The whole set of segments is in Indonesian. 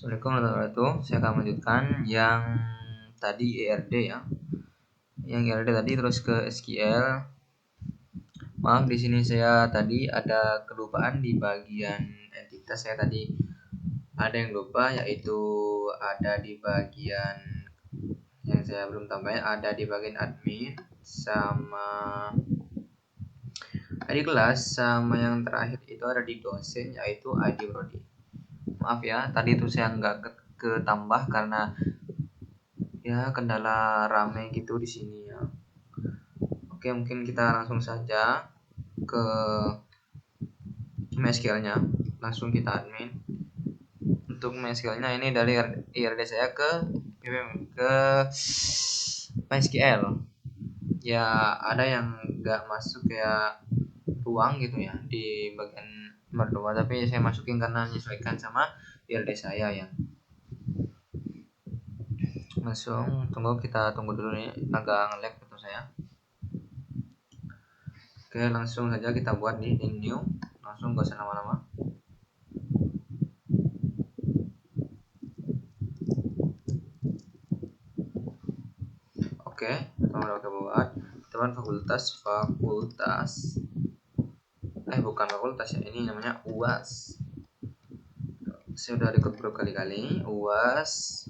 Assalamualaikum warahmatullahi wabarakatuh. Saya akan melanjutkan yang tadi ERD ya. Yang ERD tadi terus ke SQL. Maaf, di sini saya tadi ada kelupaan di bagian entitas. Saya tadi ada yang lupa, yaitu ada di bagian yang saya belum tambahin, ada di bagian admin sama ID kelas, sama yang terakhir itu ada di dosen, yaitu ID prodi. Maaf ya, tadi itu saya nggak ketambah karena ya kendala rame gitu di sini ya. Oke, mungkin kita langsung saja ke MySQL-nya. Langsung kita admin. Untuk MySQL-nya ini dari IRD saya ke MySQL. Ya ada yang nggak masuk kayak ruang gitu ya di bagian nomor 2, tapi saya masukin karena menyesuaikan sama IRD saya ya. Langsung kita tunggu dulu nih, agak nge-lag gitu saya. Oke, langsung saja kita buat di new, langsung gak usah lama-lama. Oke, teman udah buat teman fakultas bukan fakultas ya, ini namanya UAS. Saya udah record berkali-kali UAS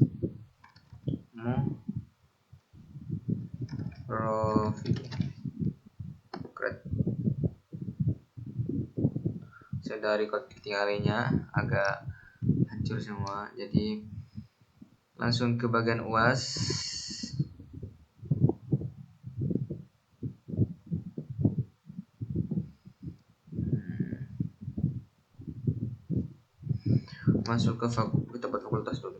saya udah record ketiga kalinya, agak hancur semua, jadi langsung ke bagian UAS. Masuk ke tempat fakultas dulu.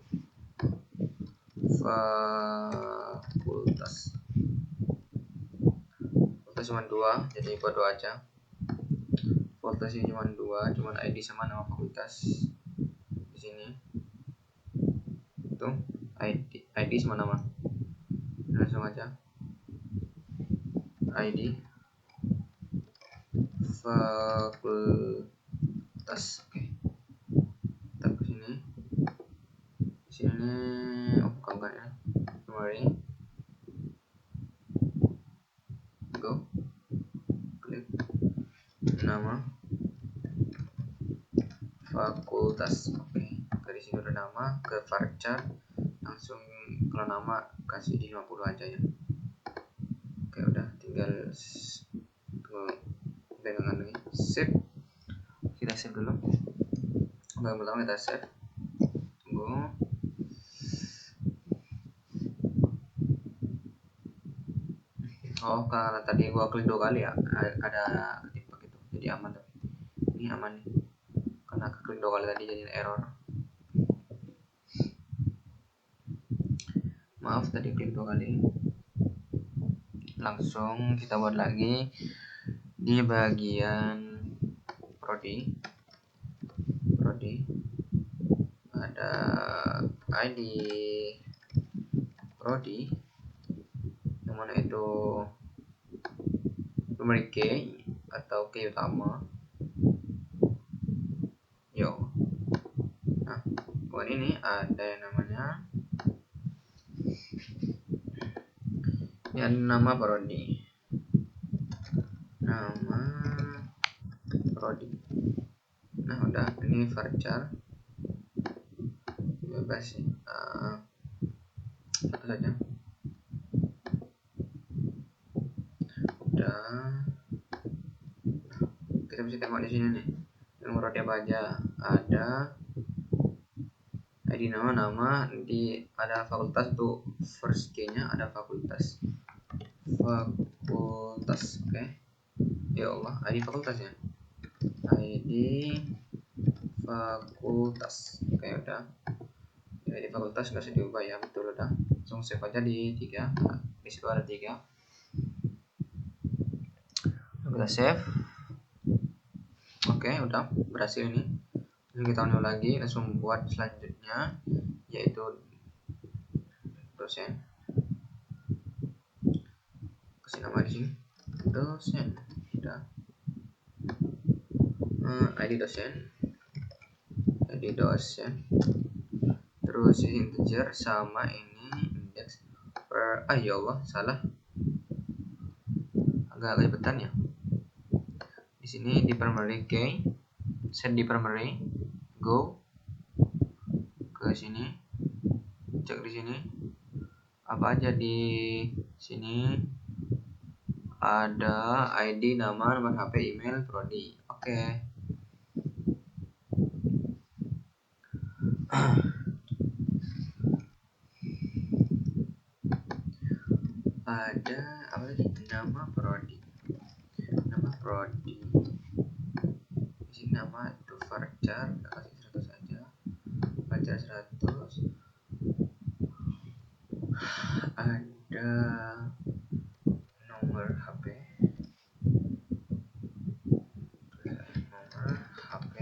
Fakultas cuma 2, jadi buat 2 aja. Fakultas ini cuma 2, cuma ID sama nama fakultas di sini. Tuh, ID sama nama. Langsung aja. ID fakultas. Oke. Kita ke sini. Di sini bukan ya. Kemarin. Go. Klik nama fakultas. Oke. Dari sini udah nama, ke varchar. Langsung kalau nama kasih di 50 aja ya. Oke, udah tinggal pegangan lagi. Save. Kita save dulu. Pertama kita save. Tunggu. Oh, karena tadi gua klik 2 kali ya, ada ketipak gitu, jadi aman. Tapi ini aman nih, karena klik 2 kali tadi jadi error. Maaf, tadi klik 2 kali. Langsung kita buat lagi di bagian prodi ada ID prodi yang mana itu numeric key atau key utama. Nah, buat ini ada yang namanya nama prodi. Nah, udah, ini varchar bebas sih, satu saja. Udah, kita bisa tengok di sini nih nomor prodi apa aja. Ada ID nama di ada fakultas tuh, first key nya ada fakultas. Oke. Ya Allah, ID fakultasnya. ID fakultas. Oke, udah. ID fakultas nggak usah diubah ya, betul udah. Langsung save aja di 3. Nah, di situ ada 3. Kita save. Oke, udah berhasil ini. Lalu kita ulang lagi, langsung buat selanjutnya, yaitu dosen. Kasih nama di sini, dosen. Udah. ID dosen. terus integer sama ini indeks per ya Allah salah, agak ribetan ya. Di sini di primary key, set di primary, go ke sini, cek di sini apa aja. Di sini ada ID, nama, nomor HP, email, prodi. Oke. Ada apa lagi? Nama prodi. Nama prodi. Di sini nama itu varchar, kita kasih 100 saja. Varchar 100. Ada nomor HP. Nomor HP.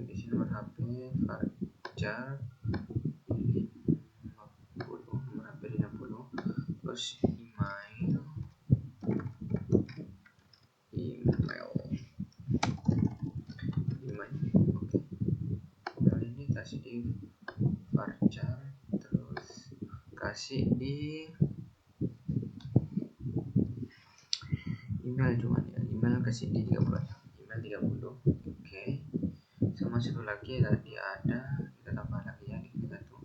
Di sini nomor HP varchar 50, nomor HP 50. Terus email. Oke. Nah, ini kasih di varchar, terus kasih di email, cuman ya email kasih di 30 aja. Email 30. Oke. Sama satu lagi tadi ada, kita tambah lagi ya, kita tuh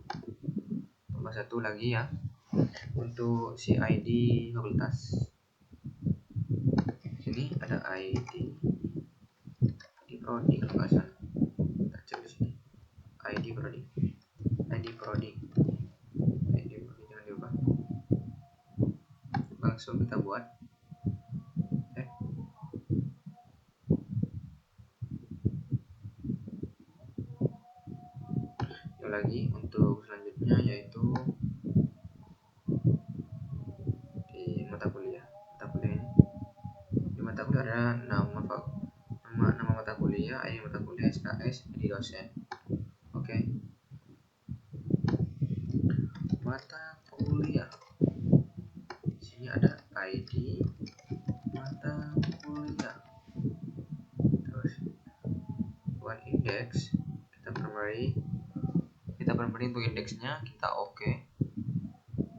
tambah satu lagi ya untuk si ID fakultas. Sini ada ID di prodi kalau nggak salah, kita cek di sini ID prodi, ID prodi jangan diubah, langsung kita buat. Lagi untuk selanjutnya yaitu di mata kuliah ini, di mata kuliah ada nama mata kuliah, ID mata kuliah, SKS, ID dosen. Oke. Mata kuliah, di sini ada ID mata kuliah, terus buat indeks kita primary untuk indeksnya kita oke.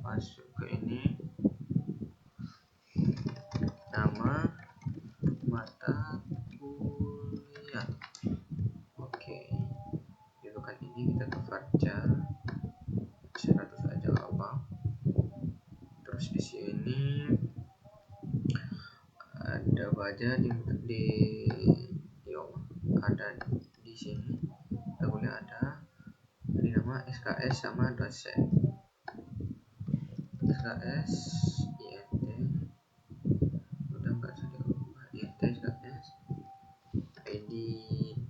Masuk ke ini, nama mata kuliah. Oke. Itu kan ini kita ke varchar 100 aja apa. Terus di sini ada baja ada di sini kita boleh ada di nama SKS sama dosen. SKS INT udah nggak usah diubah, INT SKS, ID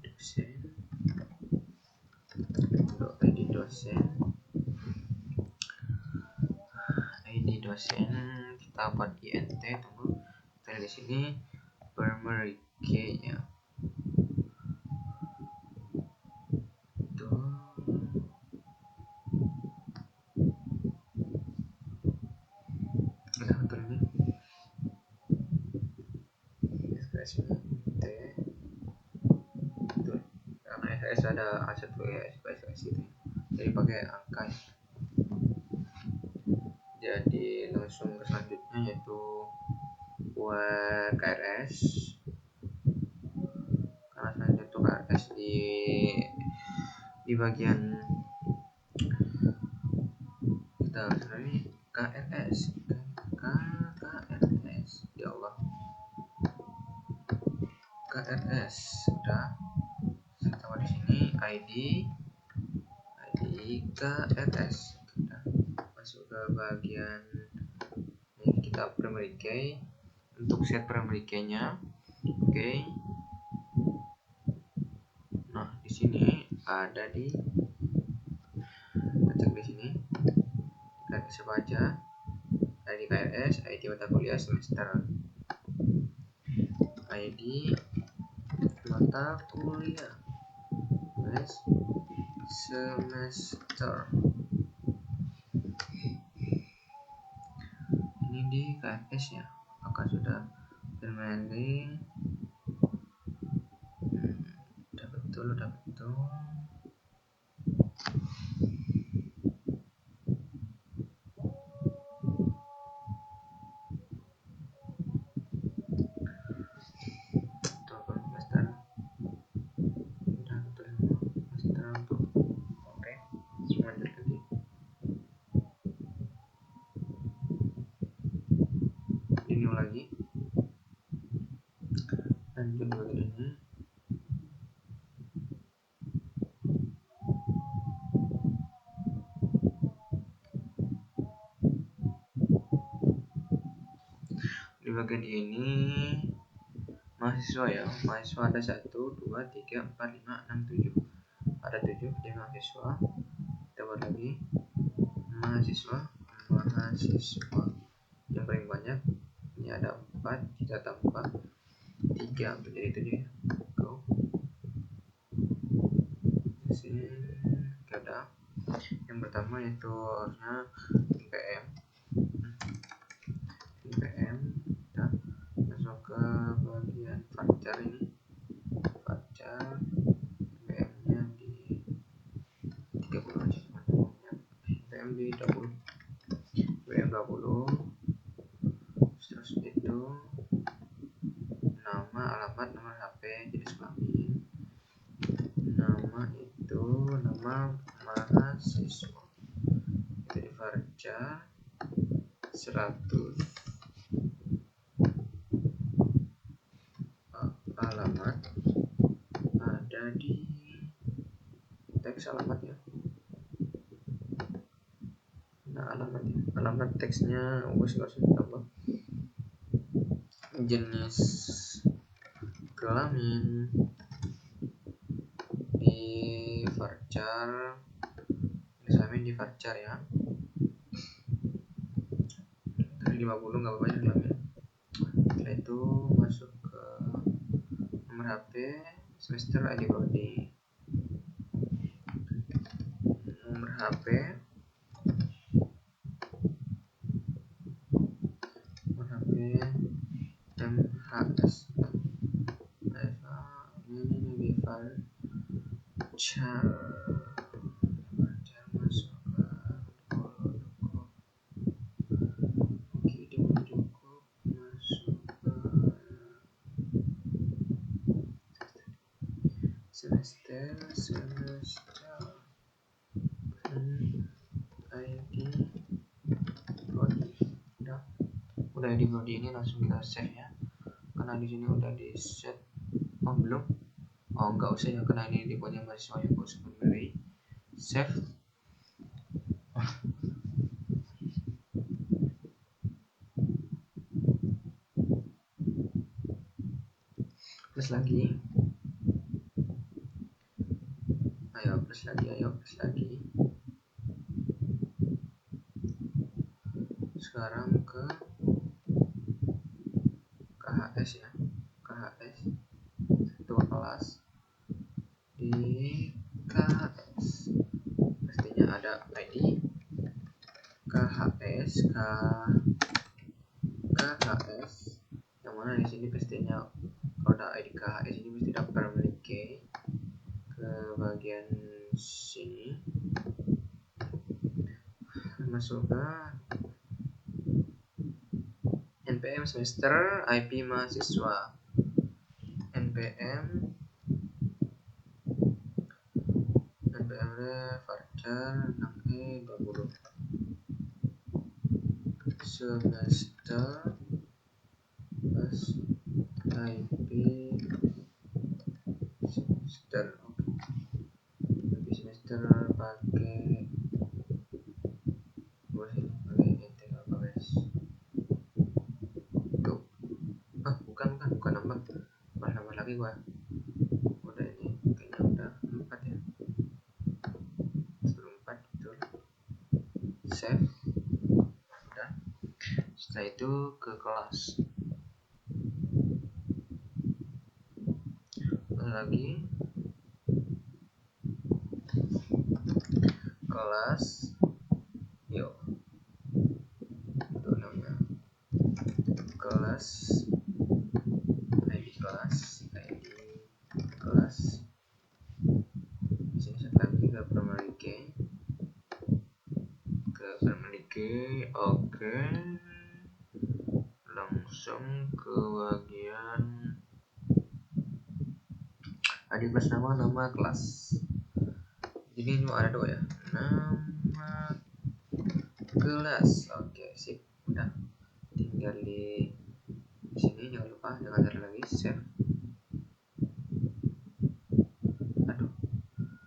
dosen, untuk ID dosen kita buat INT, tunggu kita di sini primary key nya INT itu karena SKS ada A1 ya, SKS itu jadi pakai angka. Jadi langsung ke selanjutnya yaitu buat KRS, karena selanjutnya itu KRS di bagian kita sebenarnya KRS ya Allah, KRS sudah sama di sini ID KRS sudah masuk ke bagian ini, kita primary key untuk set primary key nya. Oke. Nah di sini ada di cek di sini KRS baca, ID KRS, ID mata kuliah semester, ID mata kuliah semester. Ini di KRS ya, apakah sudah termailing? Udah betul. bagian ini mahasiswa ya, mahasiswa ada 1, 2, 3, 4, 5, 6, 7, ada 7 jadi mahasiswa. Kita buat lagi mahasiswa yang paling banyak ini ada 4, kita tambah 3 menjadi 7 ya. Go sini ada yang pertama yaitu harusnya NPM. Kita masuk ke bagian varchar ini, varchar NPM nya di 30 aja, NPM di 20, NPM 20. Terus itu nama, alamat, nomor HP, jenis kelamin, nama itu nama mahasiswa, itu di varchar 100. Alamat ada di teks alamat ya. Nah alamat teksnya nggak usah tambah. Jenis kelamin di varchar, jenis kelamin di varchar ya. Tadi 50 nggak apa-apa jenis kelamin. Setelah itu masuk ke nomor HP, semester, ID prodi, nomor HP, MHS, ini di varchar masuk ke oke, di cukup masuk ke semester ID prodi. Udah ID prodi ini langsung kita save ya, karena di sini udah di set. Belum, nggak usah ya, karena ini tipenya mahasiswa yang gue sebenarnya. Save. Plus lagi, ayo plus lagi. Sekarang ke KHS ya, KHS itu kelas. Di KHS pastinya ada ID KHS, KHS yang mana di sini pastinya kalau ada ID KHS ini mesti daftar memiliki ke bagian sini, masuk ke NPM semester, IP mahasiswa, NPM varchar 6E 20 semester plus IP semester. IP semester pakai bukan nambah lagi gua. Udah ini kayaknya udah 4 ya, 4 betul. Save. Udah. Setelah itu ke kelas lagi, kelas yuk itu namanya kelas, ID kelas di sini set lagi ke primary key, oke. Langsung ke bagian ID plus nama kelas. Jadi cuma ada 2 ya, nama kelas. Oke, sip, udah. Tinggal di sini, jangan lupa cari lagi save. Aduh,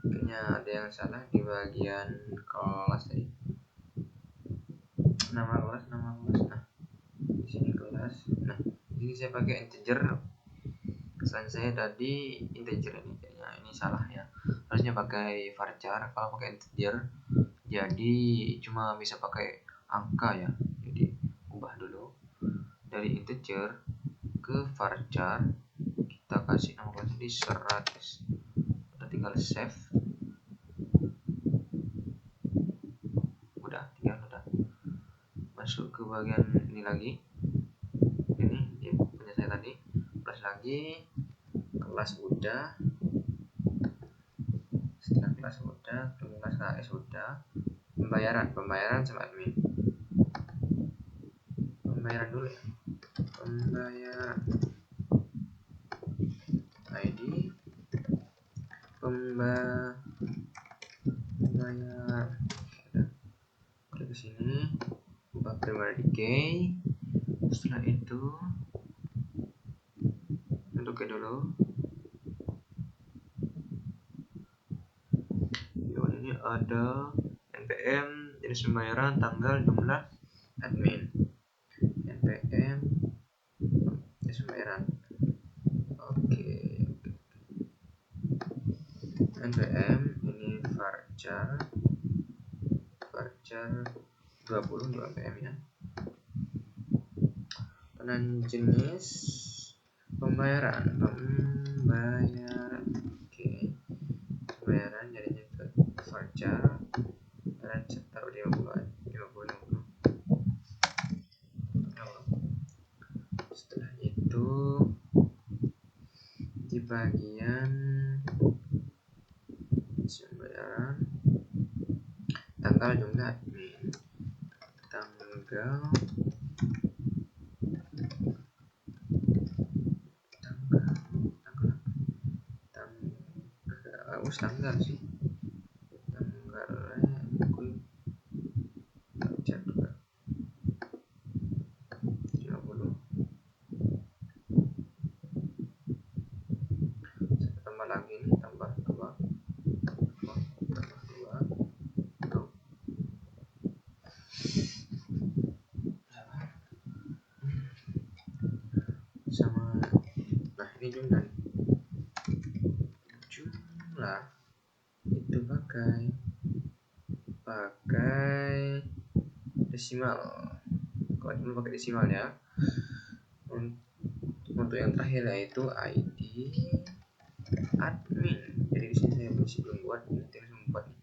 kayaknya ada yang salah di bagian kelas tadi. Nama kelas. Nah, di di sini kelas. Nah, ini saya pakai integer. Kesalahan saya tadi integer ini, kayaknya ini salah ya. Harusnya pakai varchar. Kalau pakai integer, jadi cuma bisa pakai angka ya. Jadi ubah dulu dari integer ke varchar. Kita kasih nama kelas ini 100. Kita tinggal save. Udah masuk ke bagian ini lagi. Ini ya, punya saya tadi. Plus lagi kelas udah. Setelah kelas udah, kelas KS udah. Pembayaran sama admin. Pembayaran dulu ya. Pembayaran ID pembayaran. Klik ke sini, ubah primary key. Setelah itu untuk ke dulu. Ini ada npm jenis pembayaran, tanggal, jumlah, admin. npm jenis pembayaran. Oke. npm ini varchar 20 npm ya. Dan jenis pembayaran. Oke. Pembayaran jadinya ke varchar dan taruh 50. Setelah itu di bagian pembayaran tanggal, jumlah, admin. Tanggal sih, tanggalnya aku cek juga 50. Saya tambah lagi nih, tambah 2 sama. Nah, ini jumlah itu pakai desimal. Kalau dulu pakai desimal ya. Untuk yang terakhir yaitu ID admin. Jadi di sini saya masih belum buat, nanti langsung buat nih.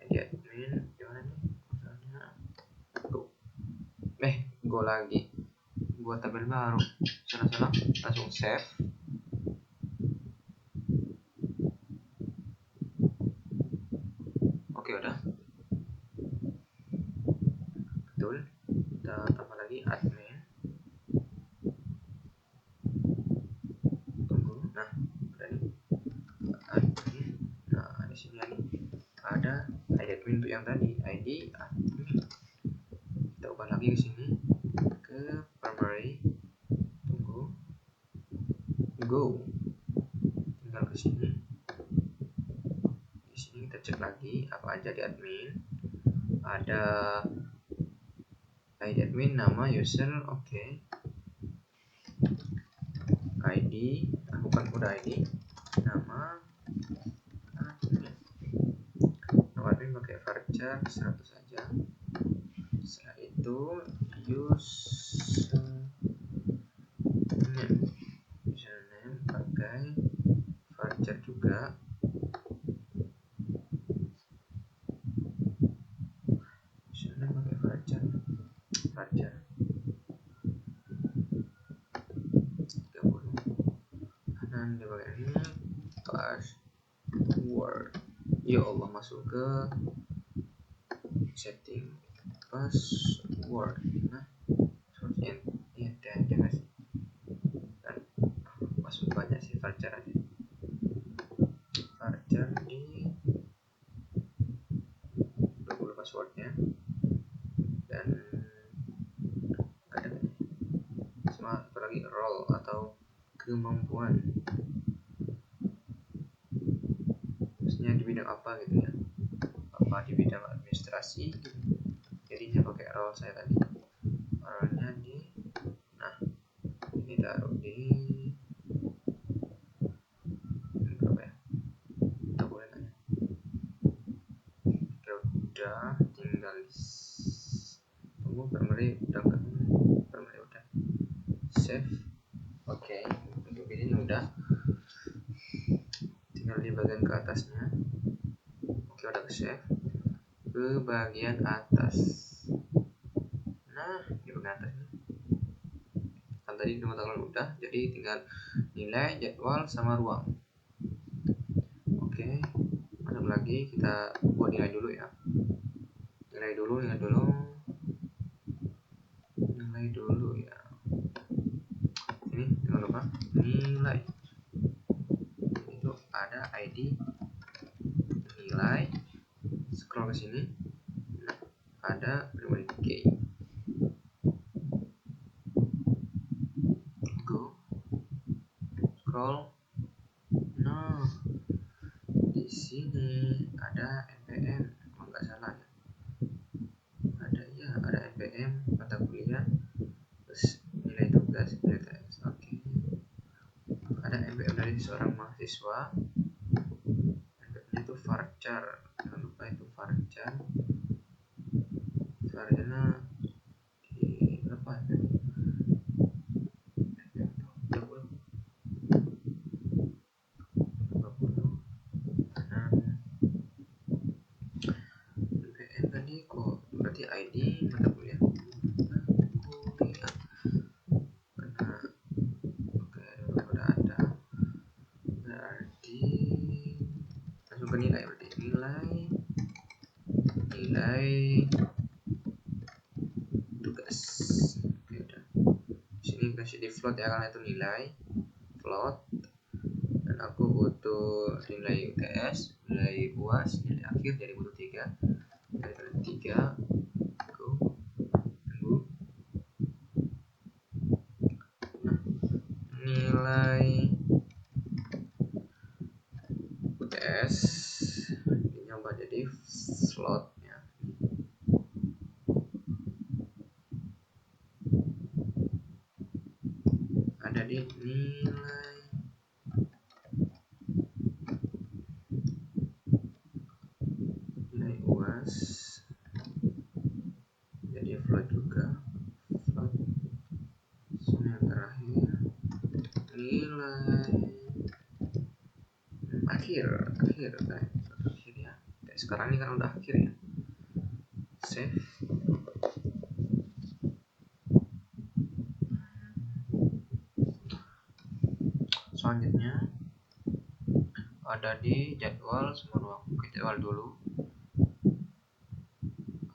ID admin gimana nih? Misalnya go lagi. Buat tabel baru. Salah langsung save. Oke, udah. Betul. Kita tambah lagi admin. Tunggu. Nah, udah nih. Admin. Nah, di sini ada ID admin untuk yang tadi, ID admin. Kita ubah lagi ke sini ke primary. Tunggu. Go. Tinggal ke sini. Di sini kita cek lagi apa aja di admin. Ada ID admin, nama, user, oke. ID, bukan udah ID, nama admin. Nama admin pakai varchar 100 saja. Setelah itu username pakai varchar juga. Username pakai varchar 30. Kanan di bagian ini password. Ya Allah, masuk ke setting password. Nah, seperti ini jangan sih. Dan masuk banyak sih varchar aja. Varchar di 20 passwordnya. Dan kadang sama apalagi role atau kemampuan, maksudnya di bidang apa gitu ya, apa di bidang administrasi gitu. Jadinya pakai role saya tadi. URL-nya di, nah ini taruh di berapa ya, kita boleh tanya. Oke, udah, tinggal tunggu primary udah kan, primary udah save. Oke, untuk ini udah, tinggal di bagian ke atasnya. Oke, udah ke save ke bagian atas. Nah, di bagian atas ini kan tadi teman-teman udah, jadi tinggal nilai, jadwal, sama ruang. Oke, masuk lagi, kita buat nilai dulu ya. Nilai dulu ya. Ini jangan lupa nilai. Itu ada ID nilai. Scroll ke sini. Nah, ada primary key. Go. Scroll. Nah, di sini ada NPM. Kalau nggak salah ya. Ada NPM mata kuliah. Terus nilai tugas, nilai tes. Oke. Ada NPM dari seorang mahasiswa. NPM itu varchar. Jangan lupa itu varchar. Varcharnya di berapa ya? NPM tadi kok berarti ID mata kuliah. Udah ada. Berarti langsung ke nilai, berarti nilai tugas. Oke, udah. Sini kasih di float ya, karena itu nilai float. Dan aku butuh nilai UTS, nilai UAS, nilai akhir, jadi butuh 3. Dari 3. Go. Tunggu. Nah, nilai UTS nyoba jadi float ya. Ada di nilai UAS jadi float juga. Float. Sini yang terakhir nilai akhir ya. Sekarang ini kan udah akhir ya. Save. Selanjutnya ada di jadwal sama ruang. Oke, jadwal dulu.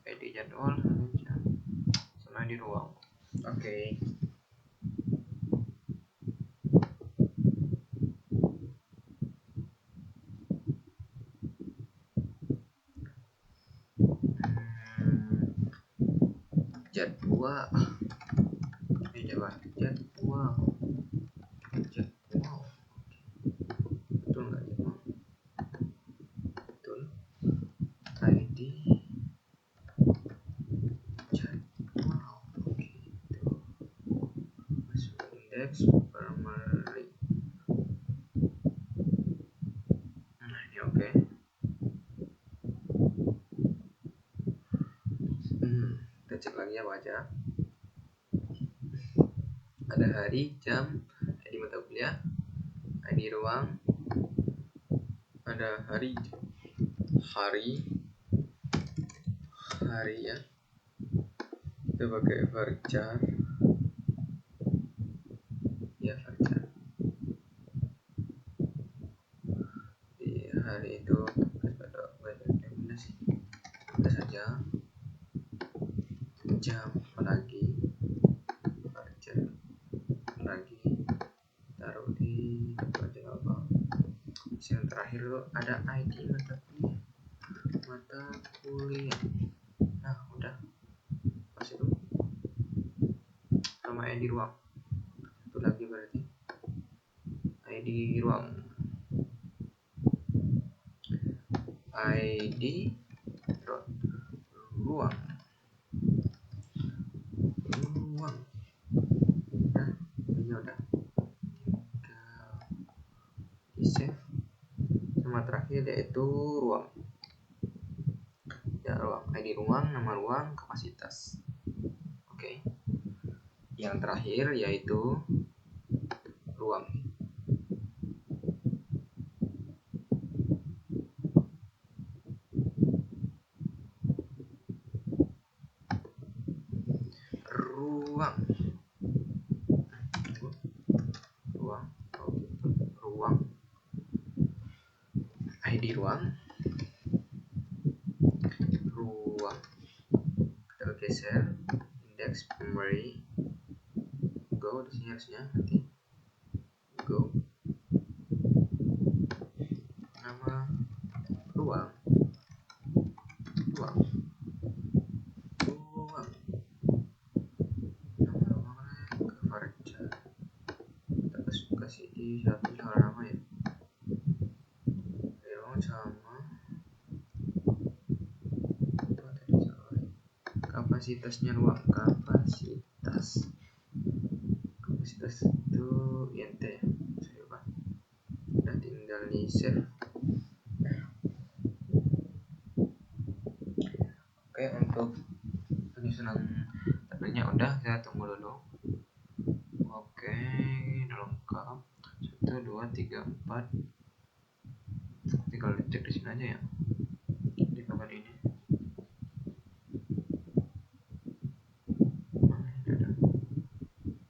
ID jadwal sama di ruang. Oke. Jadwal. Betul nggak jadwal? Betul. ID jadwal. Oke, itu masuk indeks primary. Nah, ini oke. Kita cek lagi ya, baca. Ada hari, jam, ID mata kuliah, ID ruang. Ada hari ya. Kita pakai varchar ya, varchar. Di hari itu ada mana sih? Ada saja. Jam lagi, varchar lagi, taruh di depan apa. Yang terakhir tuh ada ID mata kuliah. Nah, udah pas itu sama ID ruang. Itu lagi berarti ID ruang. ruang ruang. Nah, ini udah tinggal di save. Sama terakhir yaitu ruang. Ya, ruang, ID ruang, nama ruang, kapasitas. Oke. Yang terakhir yaitu ruang. Ruang. Ruang. ID ruang. Ruang. Kita geser index memory. Go di sini harusnya nanti. Go. Nama ruang. Ruang. Ruang. Nama ruangnya coverage. Kita kasih di satu nama ya. Ruang sama kapasitasnya ruang. Kapasitas itu int ya. Saya lupa. Udah tinggal di save. Oke, untuk penyusunan tabelnya udah, saya tunggu dulu. Oke, udah lengkap. 1, 2, 3, 4. Tinggal cek di sini aja ya. Di bagian ini. Nah, ini ada 1,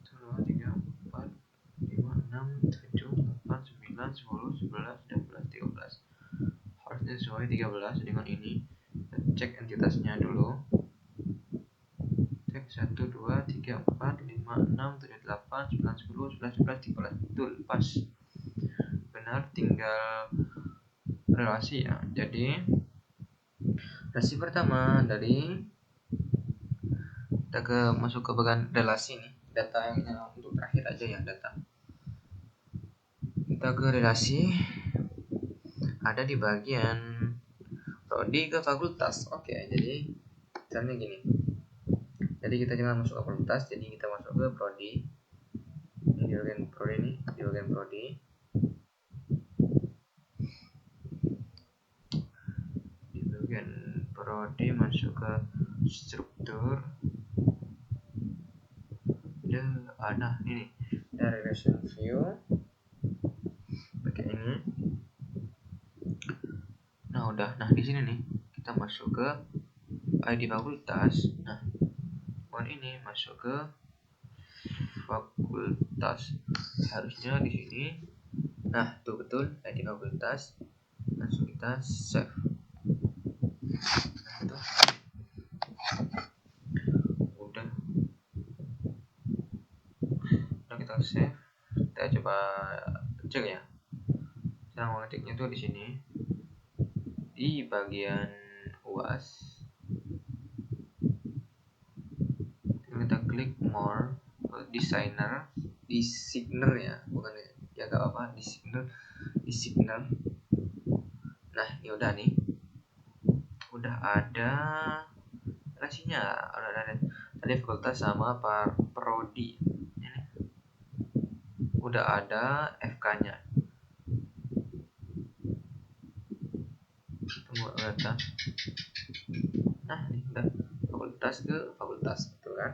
2, 3, 4, 5, 6, 7, 8, 9, 10, 11, 12, 13. Harusnya sesuai 13 dengan ini. Kita cek entitasnya dulu. Cek 1, 2, 3, 4, 5, 6, 7, 8, 9, 10, 11, 12, 13. Betul, pas. Benar, tinggal relasi ya. Jadi relasi pertama dari kita masuk ke bagian relasi nih. Data yang untuk terakhir aja ya, data. Kita ke relasi, ada di bagian prodi ke fakultas. Oke, jadi misalnya gini. Jadi kita jangan masuk ke fakultas, jadi kita masuk ke prodi. Ini di bagian prodi nih, di bagian prodi. Di bagian prodi masuk ke struktur. Nah ini dari relation view pakai ini. Nah udah, nah di sini nih kita masuk ke ID fakultas. Nah buat ini masuk ke fakultas, harusnya di sini. Nah tuh betul ID fakultas, langsung kita save. Nah, udah kita save. Kita coba cek ya. Cara mengetiknya tuh di sini di bagian UAS. Kita klik more, designer ya, bukan ya, gak apa, designer. Nah ini udah nih, udah ada relasinya, udah ada tadi fakultas sama prodi. Ini udah ada FK nya. Tunggu data. Nah ini udah fakultas ke fakultas, betul kan?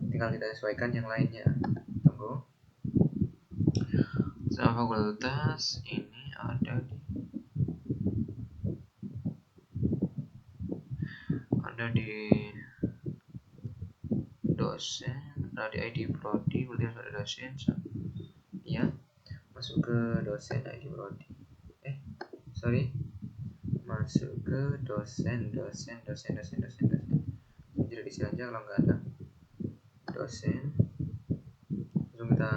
Tinggal kita sesuaikan yang lainnya. Tunggu. Sama fakultas ini ada di dosen, ada di ID prodi, berarti harus ada dosen ya. Masuk ke dosen ID prodi, sorry, masuk ke dosen. Jadi di sini aja kalau nggak ada dosen, langsung kita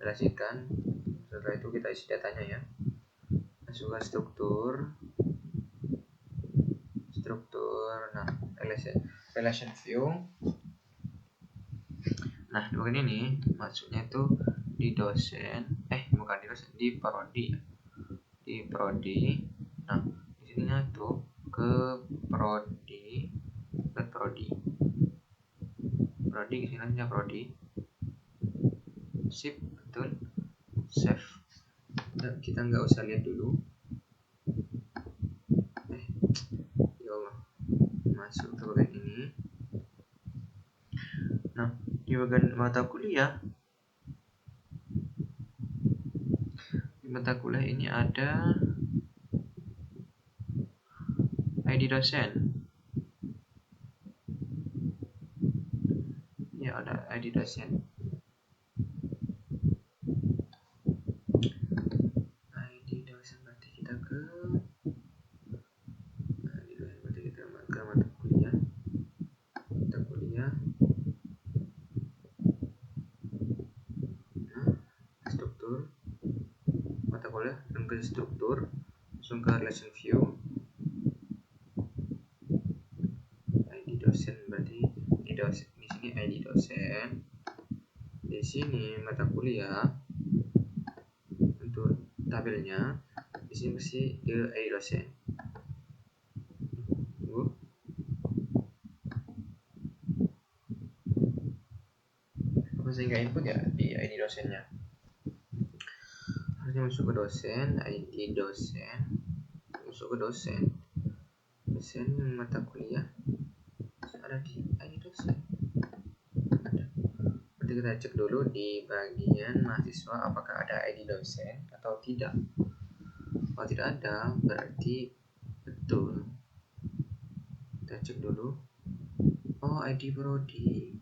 relasikan. Setelah itu kita isi datanya ya. Masuk ke struktur. Nah relation view. Nah di bagian ini maksudnya itu di dosen, bukan di dosen, di prodi. Nah di sininya tuh ke prodi prodi, di sini prodi. Sip, betul. Save. Nah, kita nggak usah lihat dulu. Ya Allah, masuk ke bagian ini. Nah, di bagian mata kuliah, di mata kuliah ini ada ID dosen. Ya, ada ID dosen. ID dosen berarti kita ke mata kuliah. Mata kuliah. Nah, struktur mata kuliah dan ke struktur, langsung ke relation view. ID dosen berarti di sini ID dosen. Di sini mata kuliah, untuk tabelnya di sini mesti di ID dosen. Apa sehingga input ya di ID dosennya. Harusnya masuk ke dosen, ID dosen, masuk ke dosen mata kuliah ada di ID dosen. Nanti kita cek dulu di bagian mahasiswa apakah ada ID dosen atau tidak. Kalau tidak ada berarti betul. Kita cek dulu. Oh, ID prodi.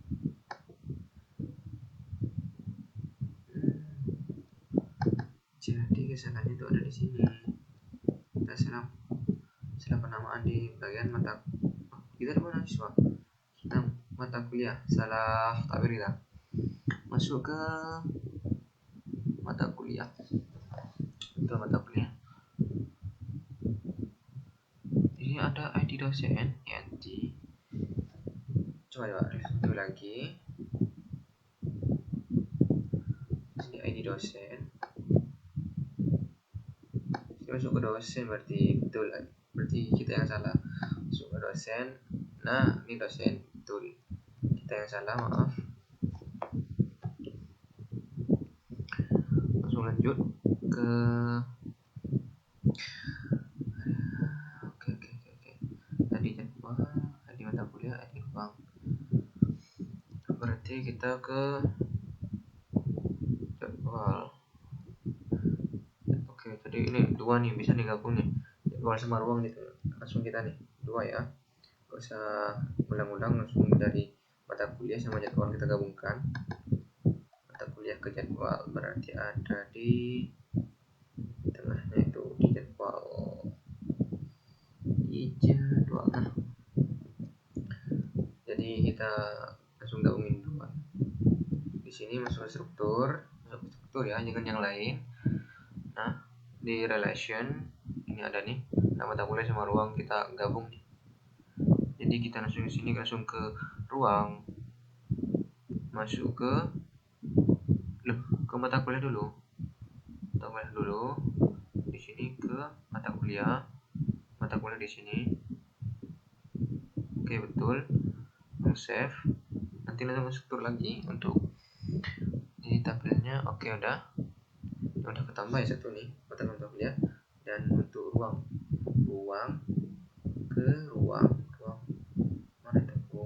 Jadi kesalahannya itu ada di sini. Kita salah penamaan di bagian mata. Kita ada mahasiswa. Kita mata kuliah salah tabir kita. Masuk ke mata kuliah. Itu mata kuliah. Ini ada ID dosen, ID. Coba review lagi. Ini ID dosen. Masuk ke dosen berarti betul, berarti kita yang salah. Masuk ke dosen. Nah, ini dosen betul, kita yang salah, maaf. Langsung lanjut ke oke. Tadi jadwal, tadi mata kuliah, tadi ruang. Berarti kita ke jadwal. Oke, jadi ini dua nih, bisa digabung nih, jadwal sama ruang gitu. Langsung kita nih dua ya, gak usah ulang-ulang, langsung dari mata kuliah sama jadwal kita gabungkan. Mata kuliah ke jadwal berarti ada di tengahnya itu, di jadwal. Nah, jadi kita langsung gabungin dua. Di sini masuk struktur ya, jangan yang lain. Nah, di relation ini ada nih, nah mata kuliah sama ruang kita gabung nih. Jadi kita langsung di sini, langsung ke ruang, masuk ke mata kuliah dulu. Di sini ke mata kuliah di sini. Oke, betul. Save. Nanti langsung struktur lagi untuk ini tabelnya. Oke, udah ketambah ya satu nih mata kuliah. Dan untuk ruang ke ruang mana itu,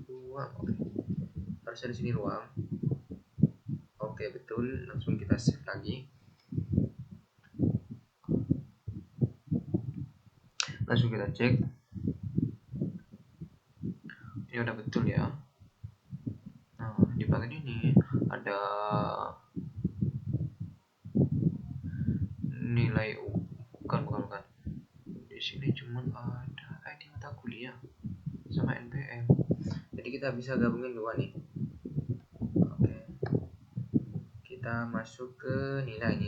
ruang. Oke, harusnya di sini ruang. Oke, betul. Langsung kita save lagi. Langsung kita cek. Ini udah betul ya. Nah, di bagian ini ada nilai bukan. Di sini cuma ada ID mata kuliah sama NPM. Jadi kita bisa gabungin dua nih. Oke. Kita masuk ke nilai.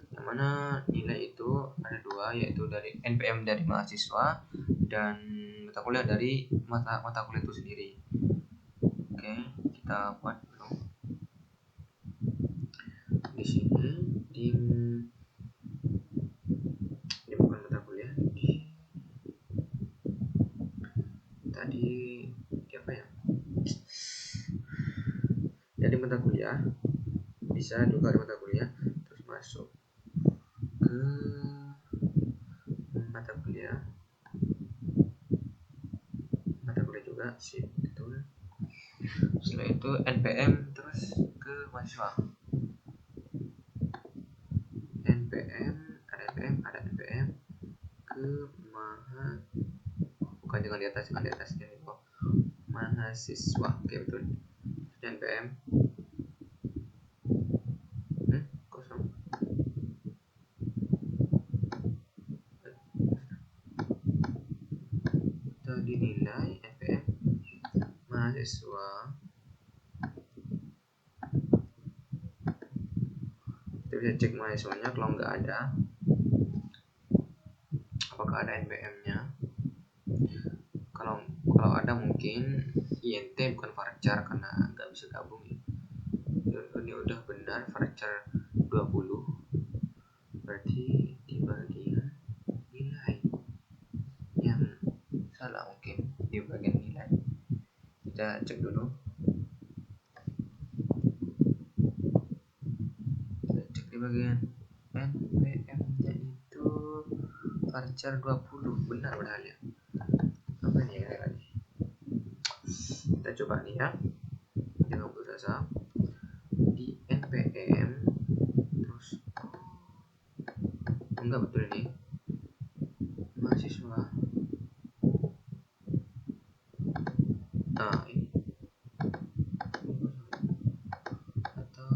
Yang mana nilai itu ada dua, yaitu dari NPM dari mahasiswa dan mata kuliah dari mata kuliah itu sendiri. Oke, kita buat dulu. Di sini di bukan mata kuliah, bisa 2 kali mata kuliah, terus masuk ke mata kuliah juga sip, betul. Setelah itu NPM terus ke mahasiswa. NPM ada NPM ke bukan jangan di atasnya itu mahasiswa. Oke, betul. NPM kosong. Tadi nilai NPM mahasiswa. Kita bisa cek mahasiswanya, kalau nggak ada apakah ada NPM-nya. Kalau ada mungkin INT bukan varchar karena nggak bisa gabung ya. Ini udah benar varchar 20, berarti di bagian nilai yang salah, mungkin di bagian nilai. Kita cek dulu. Kita cek di bagian NPM-nya itu varchar 20, benar padahal ya. Apa ini ya lagi? Kita coba nih ya. Jangan putus asa. Di NPM terus enggak betul ini mahasiswa. Nah ini atau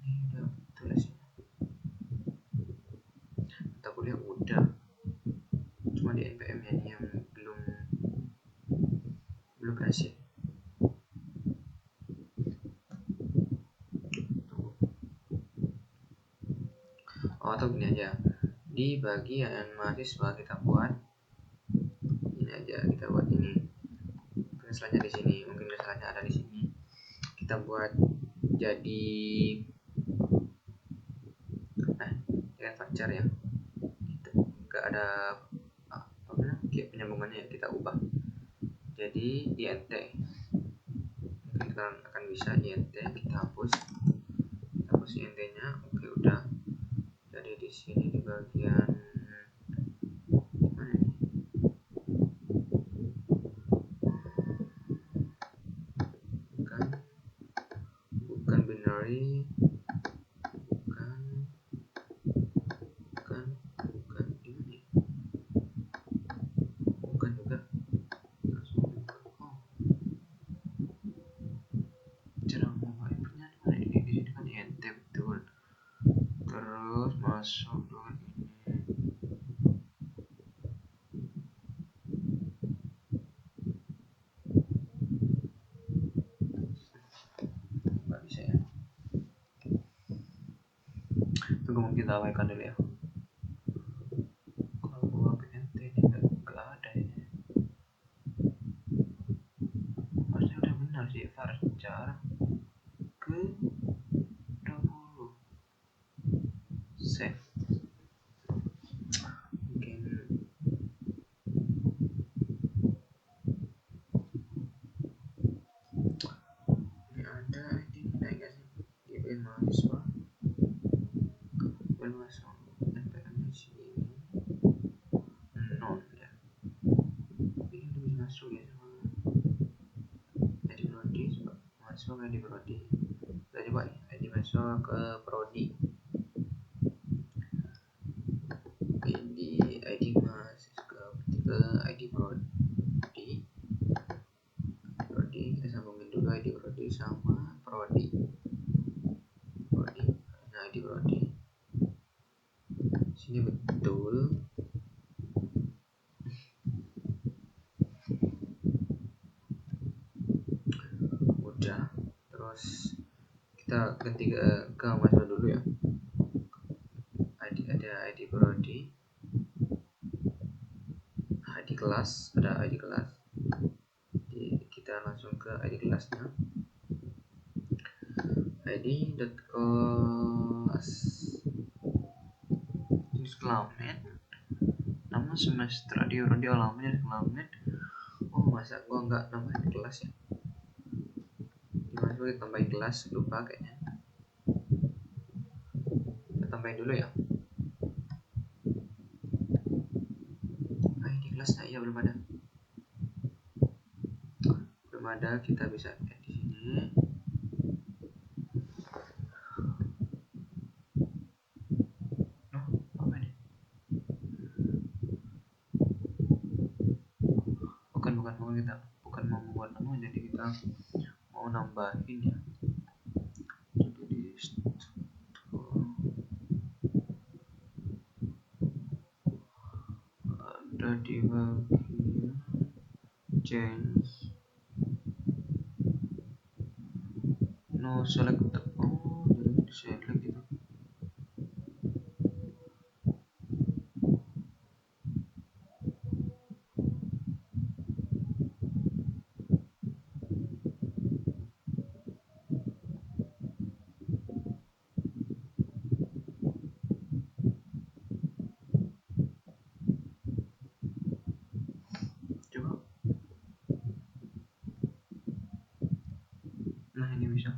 ini udah tulisnya. Mata kuliah udah, cuma di NPM nya ini yang belum berhasil. Atau gini aja, di bagian mahasiswa kita buat ini aja, kita buat ini. Mungkin salahnya di sini, mungkin salahnya ada di sini. Kita buat jadi dengan varchar ya. Itu enggak ada kayak penyambungannya ya, kita ubah jadi INT. Mungkin kita akan bisa INT, kita hapus INT-nya. Oke, udah. Jadi di sini di bagian mana ini? Bukan binary, bukan di mana? Bukan juga. Cara mengubahnya di mana ini? Di sini kan INT betul. Terus masuk dengan ini. Nggak bisa ya. Tunggu, mungkin kita abaikan dulu ya. Kalau gua PNT ini nggak ada ini. Harusnya udah benar sih, varchar ke 20. Save. Mungkin ini ada ini naik nggak sih? Di mahasiswa masuk NPM di sini non ya. Ini lebih masuk ya sama ID Prodi. Masuk ID Prodi. Kita coba nih ID masuk ke Prodi. ID masuk ke ID Prodi. Kita sambungin dulu ID Prodi sama Prodi. Nah, ID Prodi sini betul. Udah. Terus kita ganti ke mahasiswa dulu ya. Ada ID Prodi, ID kelas, ada ID kelas. Jadi kita langsung ke ID kelasnya. ID.kelas. Jenis kelamin, nama semester, di alamatnya kelamin. Oh, masa gua nggak nambahin kelas ya? Gimana Coba kita tambahin kelas, lupa kayaknya. Kita tambahin dulu ya. Ini kelasnya ya belum ada. Belum ada, kita bisa add di sini. Apa ini? Bukan mau membuat nama, jadi kita mau nambahin ya. Jadi di ada di bagian change no selected. Oh, jadi di select gitu. Coba. Nah, ini bisa.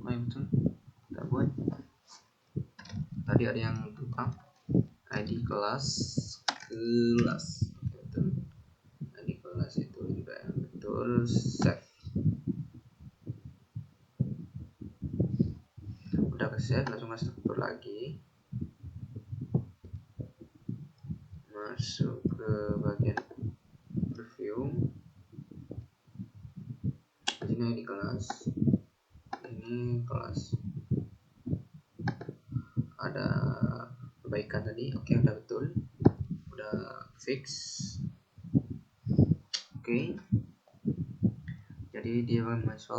Oh, ya betul. Kita buat. Tadi ada yang lupa. ID kelas. Oke, betul. ID kelas itu juga betul. Save. Udah ke save, langsung masuk struktur lagi. Masuk ke bagian review. Di sini ID kelas. Ini kelas. Ada perbaikan tadi. Oke, udah betul. Udah fix. Oke. Jadi dia mahasiswa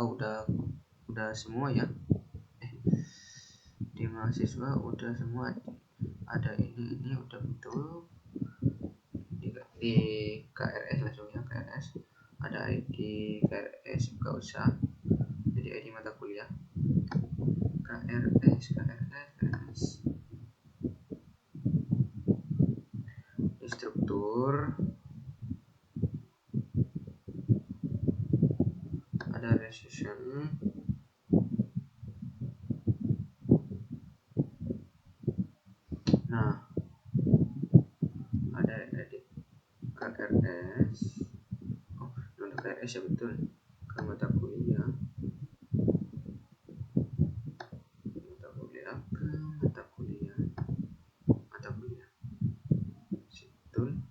udah semua ya. Di mahasiswa udah semua. Ada ini udah betul. Di KRS langsung ya, KRS. Ada ID KRS, enggak usah. Jadi ID mata kuliah. KRS. Di struktur ada registration. Nah, ada edit KRS. Oh, ada KRS ya, betul. Ke mata kuliah. Betul.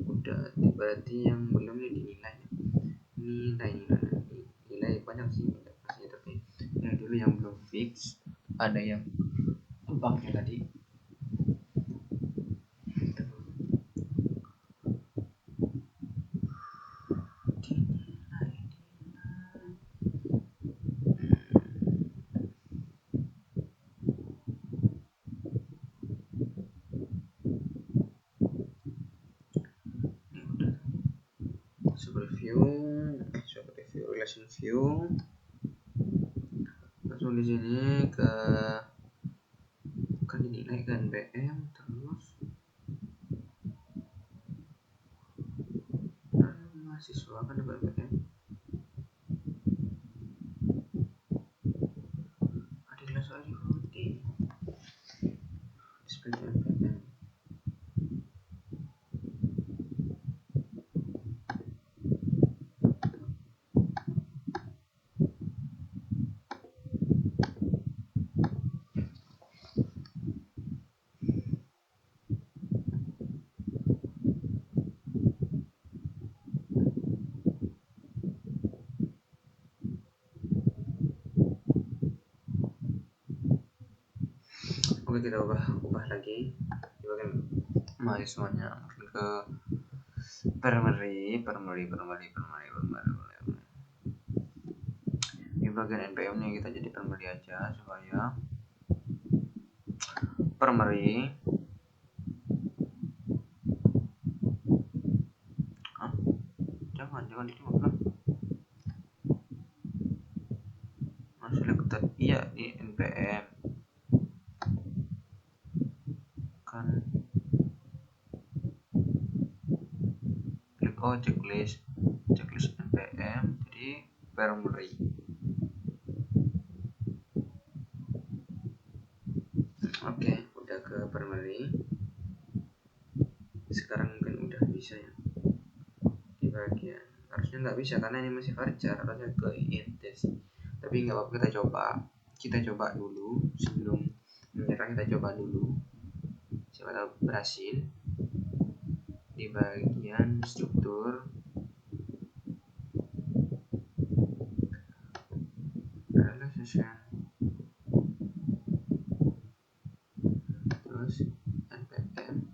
Udah, berarti yang belum dinilai. Nilai banyak sih pasti, tapi yang dulu yang belum fix, ada yang bugnya tadi. Review relation view. Langsung di sini kan dinilai kan BM, terus mahasiswa kan dapat BM. Ada kelas lagi putih. Display BM. Oke, kita ubah lagi. Coba kan mahasiswanya mungkin ke primary. Di bagian NPM nya kita jadi primary aja supaya primary. Jangan di mana? Selected iya di NPM kan. Klik checklist NPM, jadi infirmary. Oke, udah ke primary. Sekarang mungkin udah bisa ya di bagian, harusnya nggak bisa karena ini masih varchar, harusnya ke intes, tapi nggak apa-apa, kita coba dulu sebelum menyerah. Kita coba dulu, siapa tahu berhasil. Di bagian struktur relaxation, terus NPM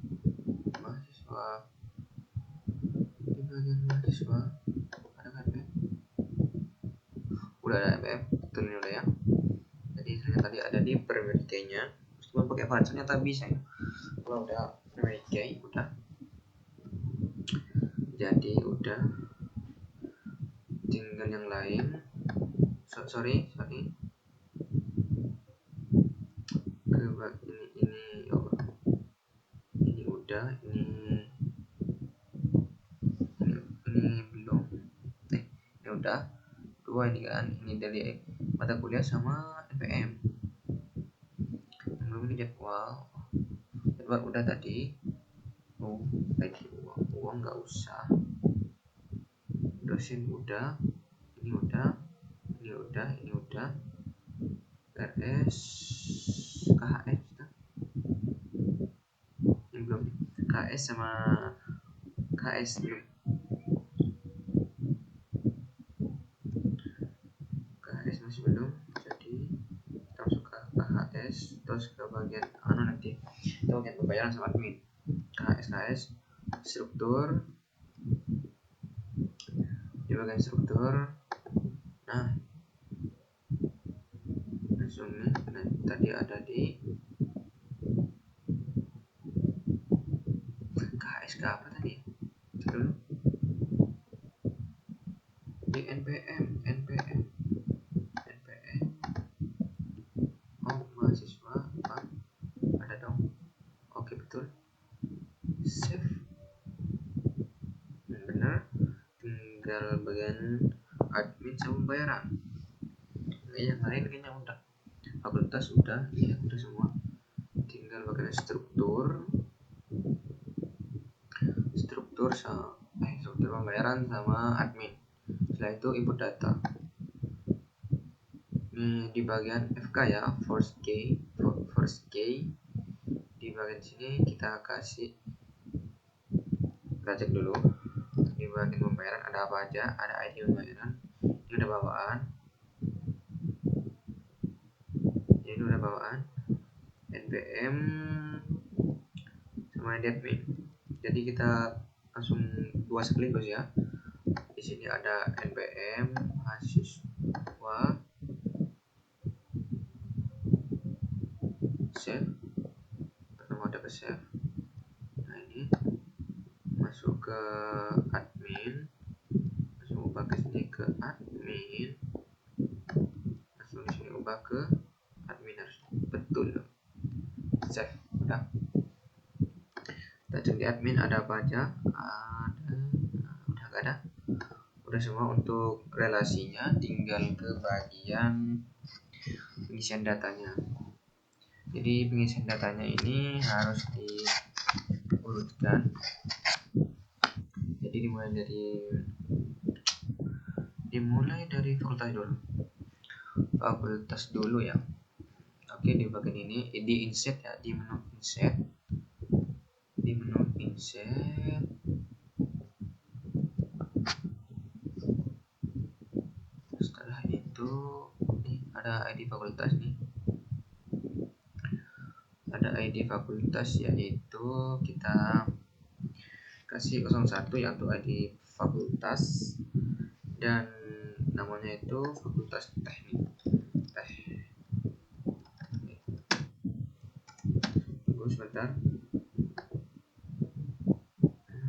mahasiswa. Di bagian mahasiswa ada NPM, udah ada NPM, betul ini udah ya. Jadi tadi ada di primary key-nya, meskipun pakai varchar ternyata bisa ya. Kalau udah primary key udah, jadi udah tinggal yang lain. Sorry ke ini oh, ini udah, ini belum, ini udah dua ini kan, ini dari mata kuliah sama NPM. Yang belum ini jadwal udah tadi. Lagi uang nggak usah, dosen udah, ini udah, ini udah, RS, KHS ini belum, KS sama KS belum, KS masih belum. Jadi kita masuk ke KHS, terus ke bagian nanti itu bagian pembayaran sama admin. KS struktur, di bagian struktur. Nah langsung nih, tadi ada di KSK apa tadi dulu, di NPM oh mahasiswa apa ada dong. Oke betul, save, benar. Tinggal bagian admin sama pembayaran. Yang lain kayaknya udah, fakultas udah, ya udah semua. Tinggal bagian struktur pembayaran sama admin. Setelah itu input data. Ini di bagian FK ya, first key. Di bagian sini kita kasih, kita cek dulu di bagian pembayaran ada apa aja. Ada ID pembayaran, ini udah bawaan, ini udah bawaan NPM sama admin. Jadi kita langsung dua sekaligus ya. Di sini ada NPM mahasiswa, save, pertama ada ke save. Nah ini masuk ke admin, langsung ubah ke sini ke admin, langsung di sini ubah ke admin, harus betul. Save, udah. Kita cek di admin ada apa aja. Udah gak ada, udah semua untuk relasinya. Tinggal ke bagian pengisian datanya. Jadi pengisian datanya ini harus diurutkan. Jadi dimulai dari fakultas dulu ya. Oke, di bagian ini di insert ya, di menu insert, setelah itu nih ada ID fakultas nih, ada ID fakultas, yaitu kita kasih 01 ya untuk ID fakultas, dan namanya itu fakultas teknik. Tunggu sebentar.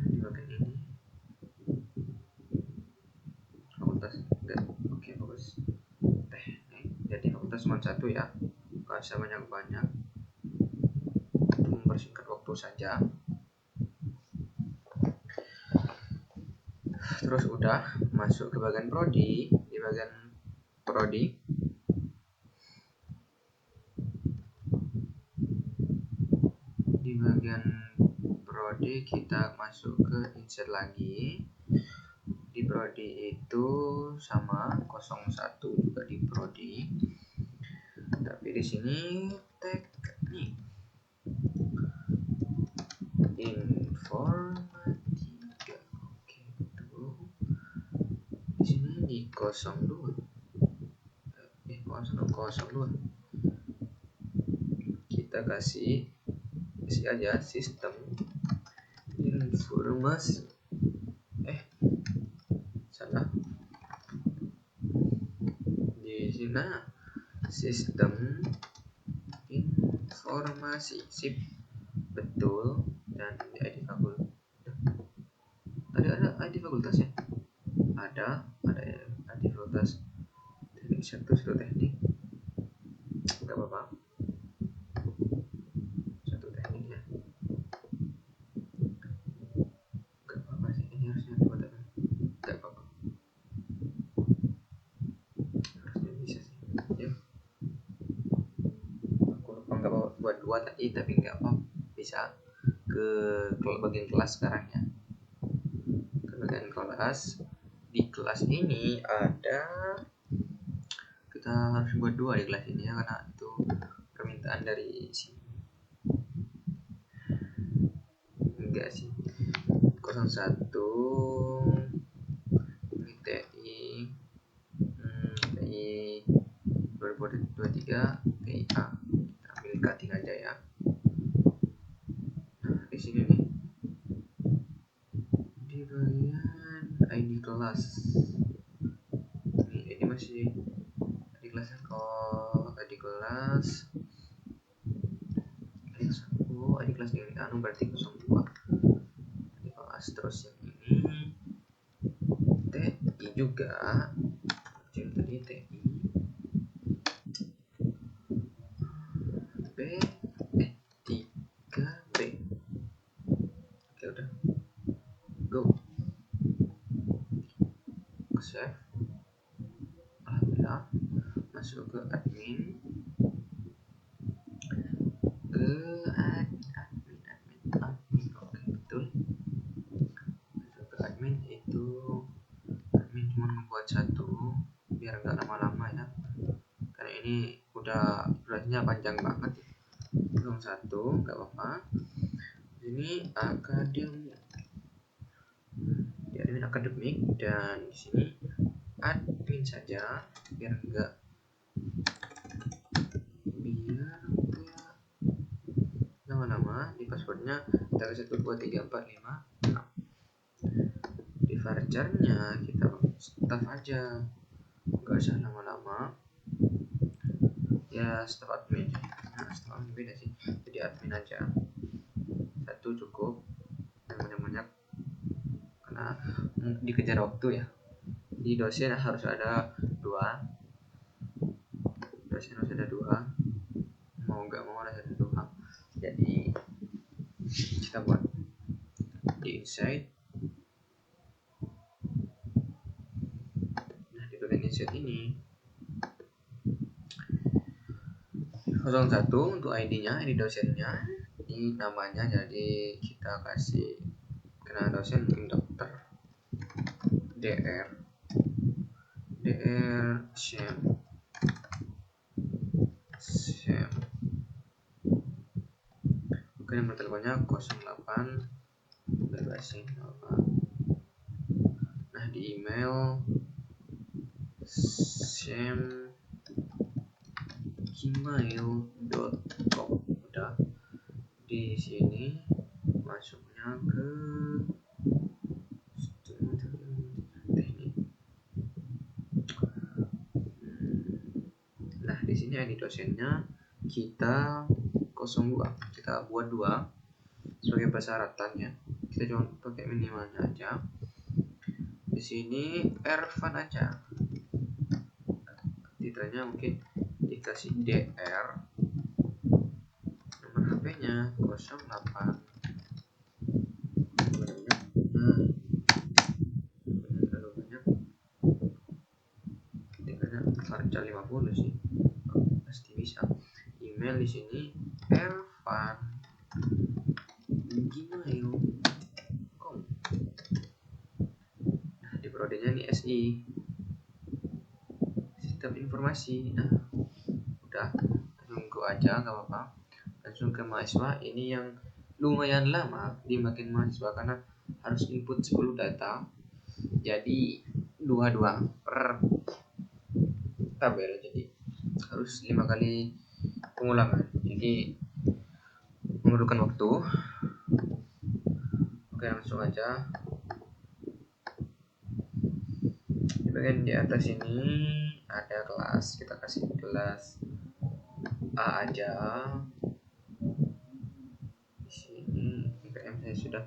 Di bagian ini fakultas fokus teknik. Jadi fakultas cuma satu ya, nggak usah banyak-banyak, untuk mempersingkat waktu saja. Terus udah masuk ke bagian prodi. Di bagian prodi. Di bagian prodi kita masuk ke insert lagi. Di prodi itu sama 01 juga di prodi. Tapi di sini teknik informatika. Oke, itu. Di sini di 02. 02. Kita kasih aja sistem informasi. Salah. Di sini sistem informasi, sip, betul. Dan di ID fakultas ada ID fakultasnya, ada ID fakultas teknik 1 teknik, nggak apa-apa, 1 teknik ya, nggak apa-apa sih, ini harusnya 2 tapi nggak apa-apa, harusnya bisa sih ya. Aku lupa nggak apa buat 2 tadi, tapi nggak apa, bisa ke bagian kelas sekarang ya. Ke bagian kelas. Di kelas ini ada, kita harus buat 2 di kelas ini ya, karena itu permintaan dari sini. Enggak sih, 01 ini TI 2023 TIA, kita ambil cutting aja ya. Nah di sini nih, di bagian ID kelas ini masih ID kelasnya kok, ID kelas ID kelas yang anu berarti 02. ID kelas terus yang ini TI juga, jadi tadi TI B3B. Oke, udah go, save. Alhamdulillah masuk ke admin, oke betul. Masuk ke admin, itu admin cuma membuat 1 biar nggak lama-lama ya, karena ini udah durasinya panjang banget. 01 nggak apa-apa. Ini akademik, di admin akademik, dan di sini admin saja biar enggak lama-lama. Di passwordnya kita kasih 1 2 3 4 5 6. Di varcharnya kita staf aja, nggak usah lama-lama ya, staf admin. Nah, staf admin beda sih, jadi admin aja 1 cukup, banyak-banyak karena dikejar waktu ya. Di dosen harus ada 2, dosen harus ada 2, mau nggak mau harus ada 2, jadi kita buat di inside. Nah di bagian inside ini 01 untuk ID-nya, ID dosennya, ini namanya, jadi kita kasih karena dosen mungkin dokter, DR Syam. Oke, nomor teleponnya 08, bebasin apa. Nah di email syam@gmail.com. udah. Di sini masuknya ke teknik. Nah di sini ID dosennya kita 02, kita buat 2 sebagai persyaratannya, kita cuma pakai minimalnya aja. Di sini Ervan aja, titelnya mungkin dikasih DR, nomor HP-nya 08. dengan Farca 50 sih, pasti bisa. Email di sini ervan@gmail.com. Nah, di prodenya nih SI, sistem informasi. Nah, udah, langsung go aja, nggak apa-apa. Langsung ke mahasiswa. Ini yang lumayan lama dimakin mahasiswa karena harus input 10 data, jadi 22 per tabel, jadi harus 5 kali pengulangan, jadi memerlukan waktu. Oke, langsung aja. Di bagian di atas ini ada kelas, kita kasih kelas A aja. Di sini IPM saya sudah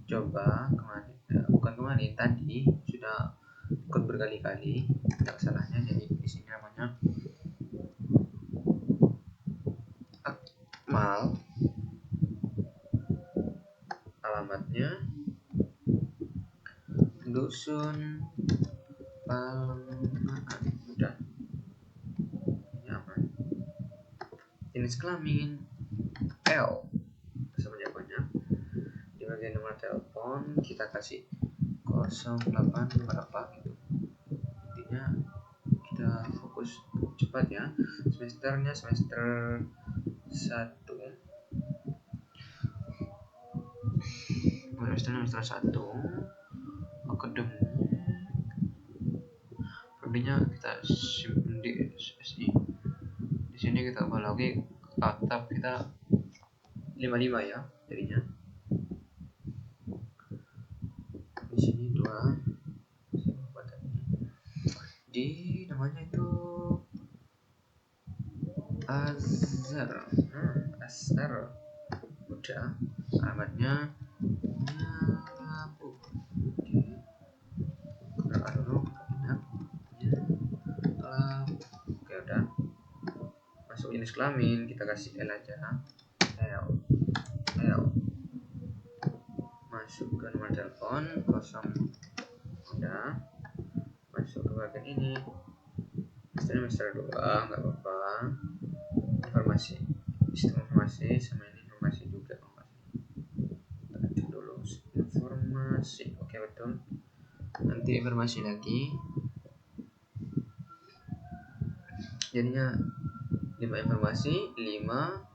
coba kemarin, tadi sudah ikut berkali-kali, tidak salahnya. Jadi di sini namanya Akmal, alamatnya Dusun Palmaan. Udah, nyaman. Jenis kelamin L, sama jawabannya. Di bagian nomor telepon kita kasih 08 berapa gitu. Intinya kita fokus cepat ya. Semesternya semester 1. Semester 1. Akademi. Prodinya kita simpan di SI. Di sini kita ubah lagi atap kita 55 ya jadinya. Di sini 2. Di namanya itu Azhar. Udah, alamatnya Nyalabu. Berapa dulu? Oke, udah. Masuk jenis kelamin kita kasih L aja. L. Masuk ke nomor telepon 0. Udah. Masuk ke bagian ini. Semester 2, nggak apa-apa. Informasi, sistem informasi sama ini informasi juga. Nanti dulu informasi. Oke, betul. Nanti informasi lagi. Jadinya 5 informasi, 5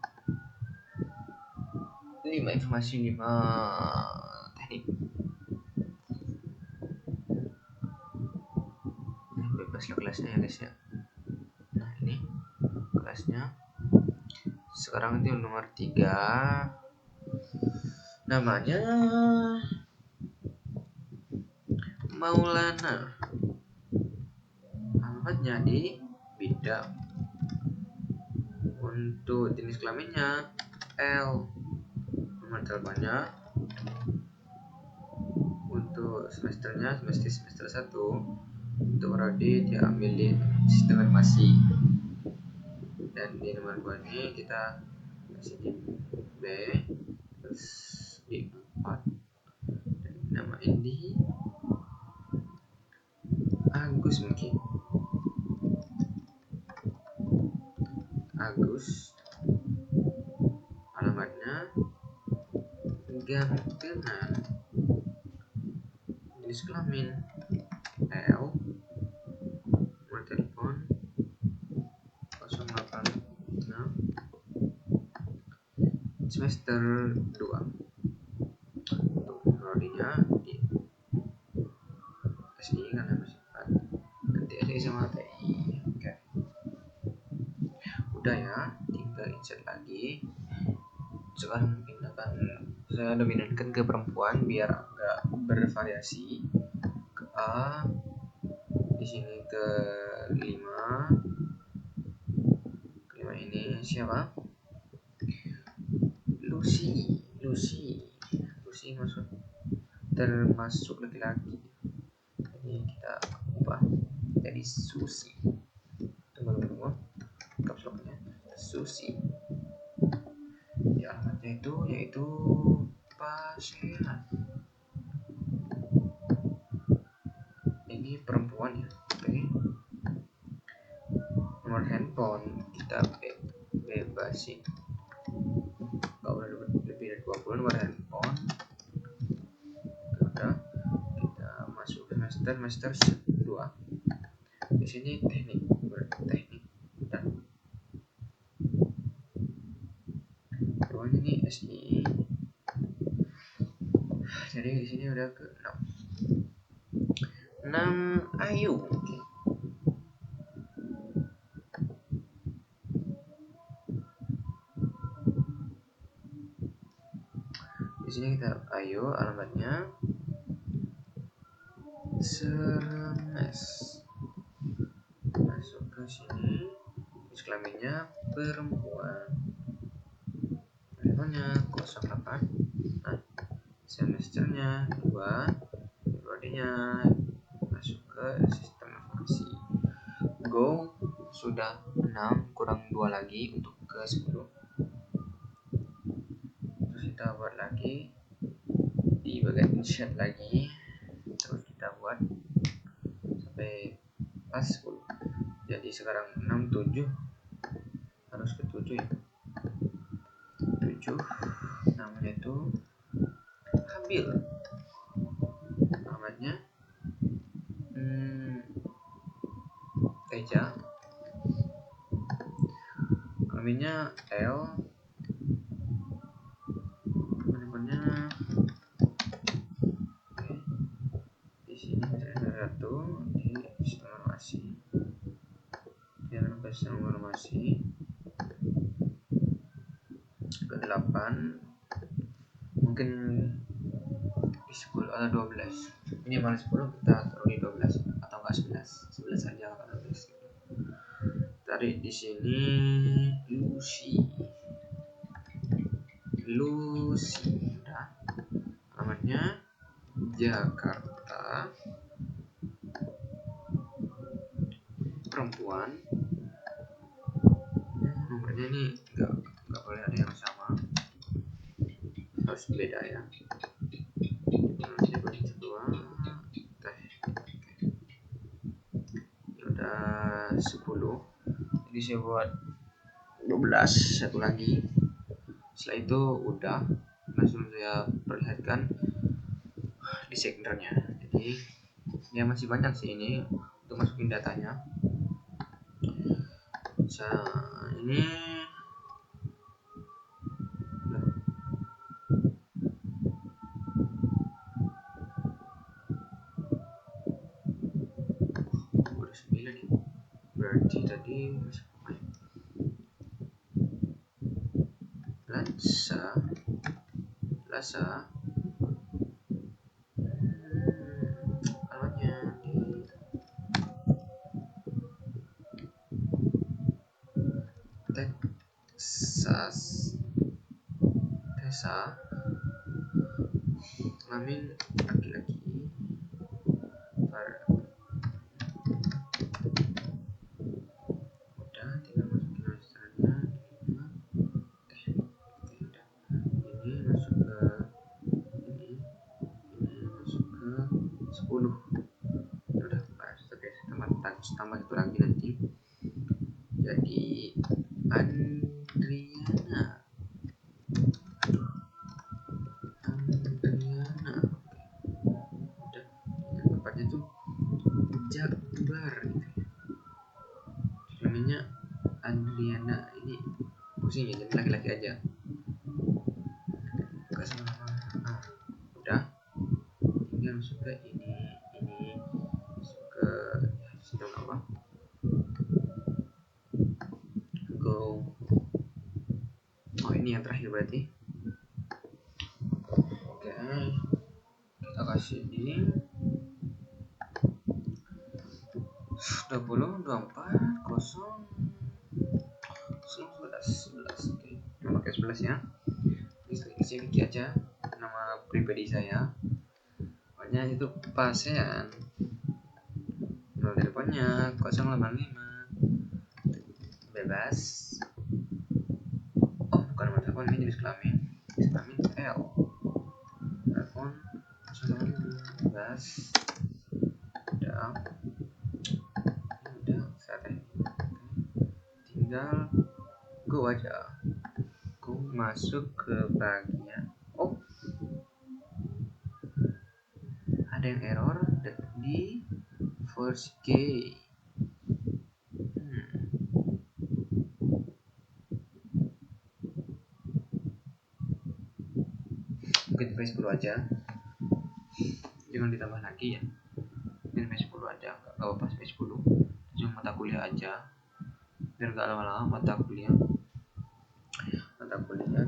informasi, 5 teknik. Ini bebas lah kelasnya ya guys ya. Nah, ini kelasnya. Sekarang itu nomor 3. Namanya Maulana. Alamatnya di Bidang. Untuk jenis kelaminnya L. Nomor teleponnya. Untuk semesternya semester 1. Untuk prodi dia ambil di sistem informasi. Dan di nomor 2 ini kita kasih di B, terus di 4, dan nama ini Agus mungkin. Agus. Alamatnya Gantenan. Jenis kelamin L. Nomor telepon 086. Semester 2. Untuk prodinya di SI karena masih 4. Nanti SI sama TI. Oke. Udah ya, tinggal insert lagi. Sekarang saya dominankan ke perempuan biar agak bervariasi. Ke A, di sini ke 5. Ke 5 ini siapa? Lucy maksud termasuk laki-laki, jadi kita ubah jadi Susi. Tunggu kapsulnya Susi. Ya, alamatnya itu yaitu Pasehan. Ini perempuan ya. Oke. handphone kita bebasin, nggak boleh lebih dari 20 nomor handphone. Udah, kita masuk semester 2. Di sini teknik. Dan bawahnya ini SI. Jadi di sini udah ke 6 ayo. Oke. Di sini kita ayo, alamatnya Sermes. Masuk ke sini, jenis kelaminnya perempuan, teleponnya 08. Nah, semesternya 2, periodenya masuk ke sistem informasi. Go, sudah 6 kurang 2 lagi untuk ke 10. Terus kita buat lagi di bagian chat lagi, terus kita buat sampai pas 10. Jadi sekarang 6, 7 harus ke 7 ya. 7 namanya itu Habil, namanya Teja, kelaminnya L, handphonenya oke. Di sini ada 1 di sistem informasi, jangan lupa sistem informasi ke 8, mungkin di 10 atau 12, minimal 10 kita taruh di 12 atau enggak 11 aja kalau 12 gitu. Tarik di sini Lucy, udah, namanya Jakarta, perempuan. Nomornya ini nggak boleh ada yang sama, harus beda ya. Kedua udah 10, jadi saya buat 12 satu lagi. Setelah itu udah langsung saya perlihatkan di segnernya. Jadi ya masih banyak sih ini untuk masukin datanya. Ini udah 9 nih, berarti tadi masuk Lasa alamatnya di Tesa, kelamin laki-laki, udah tinggal masukin registernya. Ini masuk ke ini masuk ke 10. Udah pas, oke, tambah itu lagi nanti jadi Andriana. Udah, yang tempatnya tuh Jakbar gitu ya. Namanya Andriana, ini pusing ya, jadi laki-laki aja. Gak sama. Nah, udah, tinggal masuk ke ini masuk ke sistem apa, go. Oh, ini yang terakhir berarti. Oke, kita kasih di 20 24 0 11. Oke, pakai 11 ya. Isi Vicky aja, nama pribadi saya. Pokoknya itu pasien. Nomor teleponnya 085. Bebas. Oh, bukan nomor telepon, ini jenis kelamin. Jenis kelamin L. Telepon 015. Udah, saya tinggal go aja. Go masuk ke bagian ada yang error di first key. Mungkin space 10 aja, jangan ditambah lagi ya, mungkin space 10 aja, nggak apa-apa space 10, cuma mata kuliah aja biar nggak lama-lama. Mata kuliah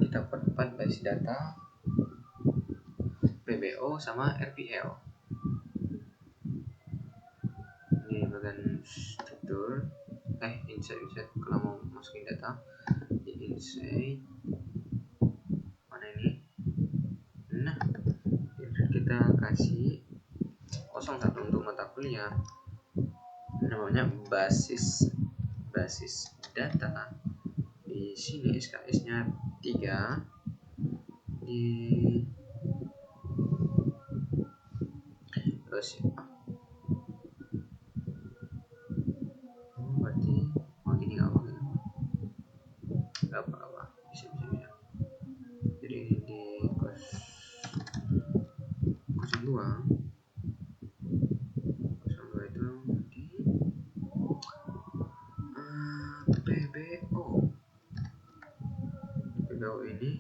kita perempat base data, PBO sama RPL. Ini bagian struktur, insert kalau mau masukin data di insert mana ini. Nah, kita kasih 01 untuk mata kuliah, namanya basis data. Di sini SKS-nya 3, terus berarti gini nggak apa-apa, bisa. Jadi ini di 02 itu di PBO ini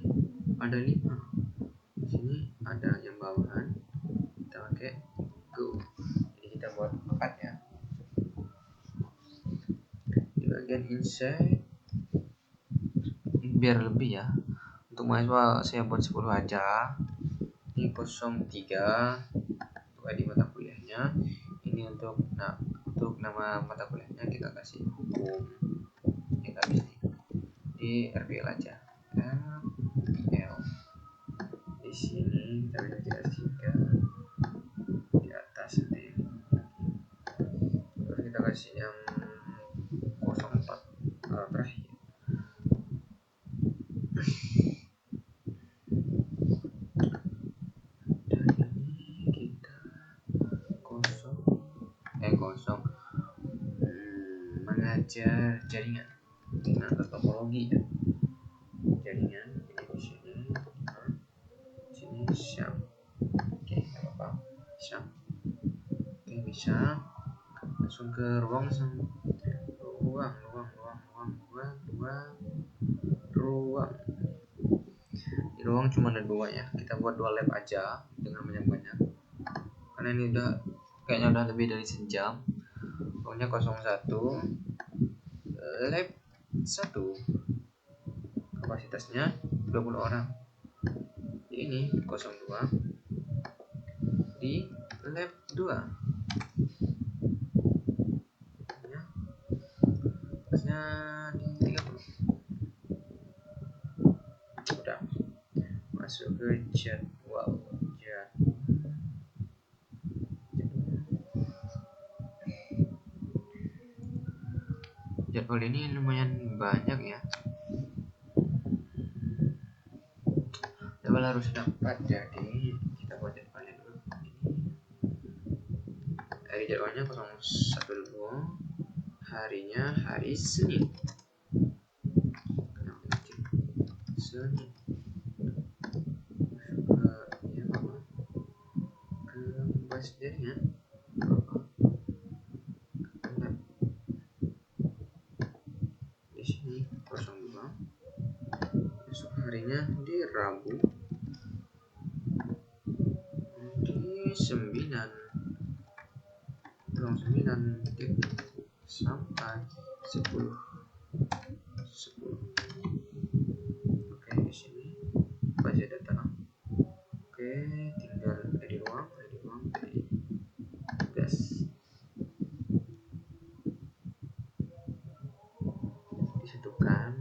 ada 5. Di sini ada yang bawahan, kita pakai go. Jadi kita buat 4 ya. Di bagian insert biar lebih ya. Untuk mahasiswa saya buat 10 aja. Ini 03 untuk ID mata kuliahnya. Ini untuk nama mata kuliahnya kita kasih hukum. Kita habis di RPL aja. RPL. Di sini kita bisa kasih 3 di atas nanti. Terus kita kasih yang 04 terakhir. Dan ini kita kosong mengajar jaringan atau topologi ya. Jaringan ini di sini syam. Oke, nggak apa-apa, syam. Oke, bisa langsung ke ruang di ruang cuma ada 2 ya, kita buat 2 lab aja dengan banyak-banyak karena ini kayaknya udah lebih dari sejam. Ruangnya 01, lab 1, kapasitasnya 20 orang. Ini 02 di lab 2 ya, kapasitasnya di 30. Udah masuk ke jadwal. Jadwal ini lumayan banyak ya. Jadwal harus dapat, jadi kita buat jadwalnya dulu. Hari jadwalnya 012, harinya hari Senin. Ke base jaringan. Di sini 02. Besok harinya di Rabu di 9 sampai 10. Oke, di sini base data. Oke, tinggal di ruang gas disatukan.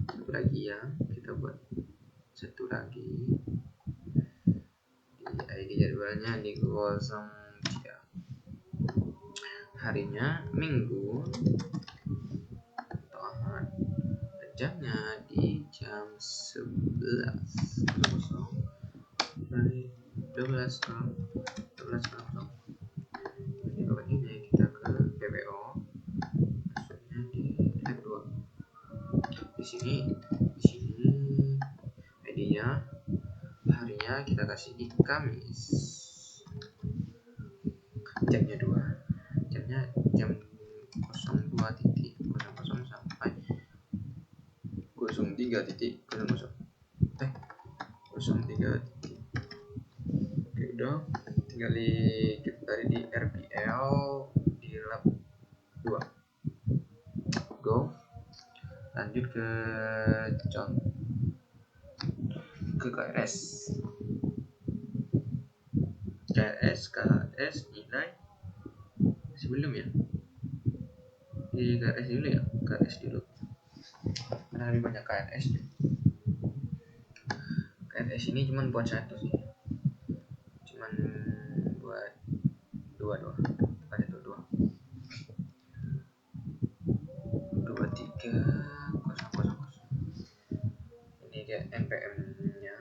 Satu lagi ya, kita buat satu lagi di ID jadwalnya di 03. Harinya Minggu atau Ahad, jamnya di jam 11.00 dari 12.00. Di bagian ini kita ke PBO, maksudnya di sini ID-nya, harinya kita kasih di Kamis, jamnya jam 02.00 sampai 03.00. 03. Oke, udah, tinggal kita tarik di RPL di lab 2. Go, lanjut ke KRS nilai sebelum ya, di KRS dulu ya, KRS dulu karena lebih banyak KRS ini cuman buat satu sih, cuman buat dua doang, ada tuh 23.000. Ini dia NPM nya,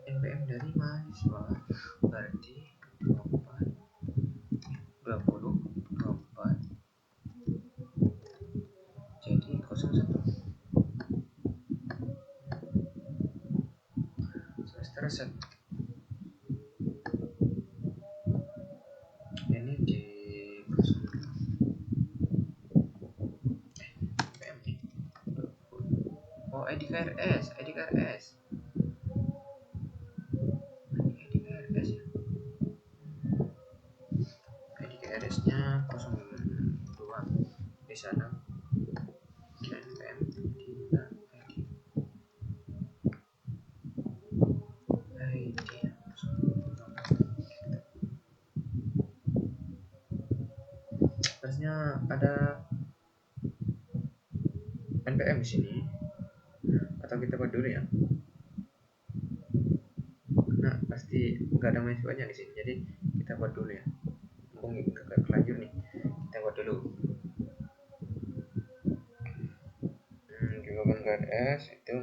NPM dari mahasiswa berarti 24 jadi 01 semester 1. Ini di 02 NPM nih. Oh, ID KRS ya, ID KRS nya 02 di sana. NPM ID terusnya ada NPM di sini, atau kita buat dulu ya, karena pasti nggak ada mahasiswanya di sini, jadi kita buat dulu ya, mumpung kelanjur nih, kita buat dulu. Juga kan KRS itu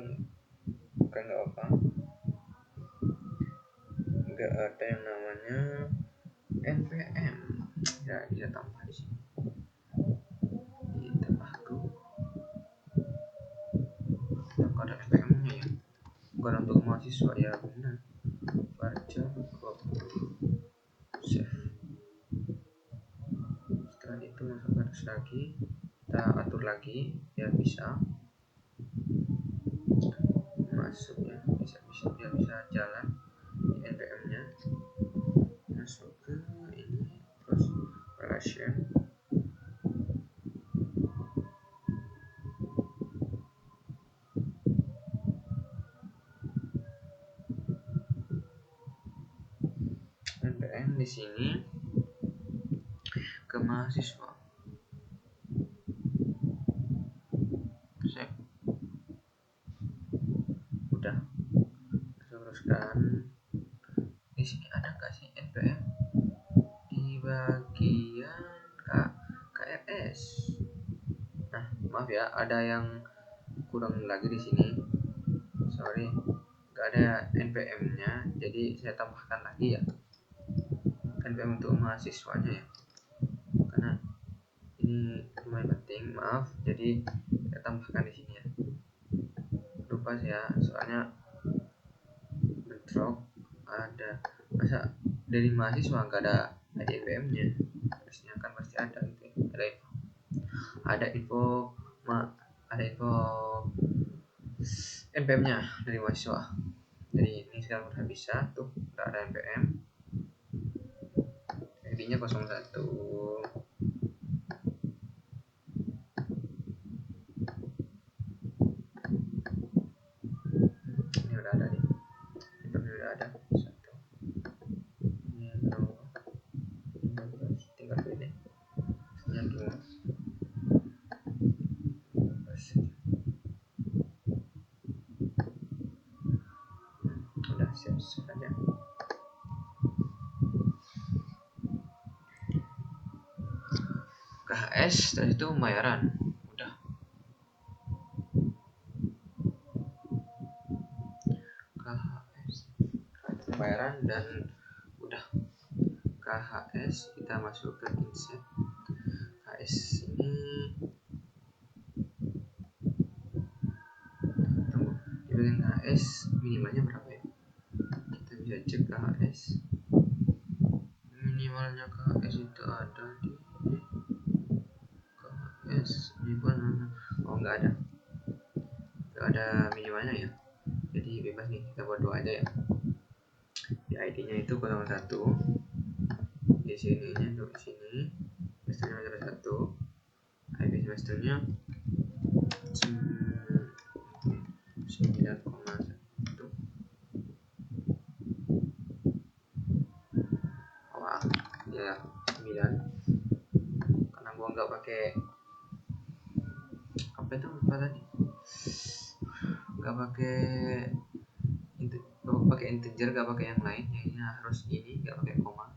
bukan nggak apa, nggak ada yang namanya NPM ya, bisa tambah di sini, ditambah tuh nggak ada NPM nya ya, bukan untuk mahasiswa ya, benar. Baca 20 save, setelah itu masuk garis lagi, kita atur lagi biar bisa masuk ya, biar bisa jalan di NPM nya, masuk ke ini, terus relation NPM di sini ke mahasiswa. Save. Udah, teruskan. Di sini ada nggak sih NPM di bagian KRS? Nah, maaf ya, ada yang kurang lagi di sini. Sorry, nggak ada NPM-nya, jadi saya tambahkan lagi ya. NPM untuk mahasiswanya ya, karena ini lumayan penting, maaf, jadi saya tambahkan di sini ya. Lupa saya, soalnya bentrok, ada masa dari mahasiswa nggak ada NPM nya, harusnya kan pasti ada gitu ya. Ada info NPM nya dari mahasiswa, jadi ini sekarang udah bisa tuh, udah ada NPM, ID nya 01. Ini udah ada nih, itu udah ada 1. Ini nomor 15, tinggal pilih yang gimana. Udah siap aja. KHS dari itu pembayaran udah, KHS pembayaran dan udah. KHS kita masuk ke insert, HS ini tunggu, dibanding HS minimalnya berapa ya? Kita bisa cek KHS. Minimalnya KHS itu ada di KHS minimal. Oh, nggak ada minimalnya ya, jadi bebas nih, kita buat 2 aja ya. Di ID nya itu 01, di sini nya untuk di sini semesternya 01, ID semesternya 9,1. Wah ya 9, karena gua nggak pakai apa itu lupa tadi, nggak pakai integer, nggak pakai yang lain, yang harus ini, nggak pakai koma,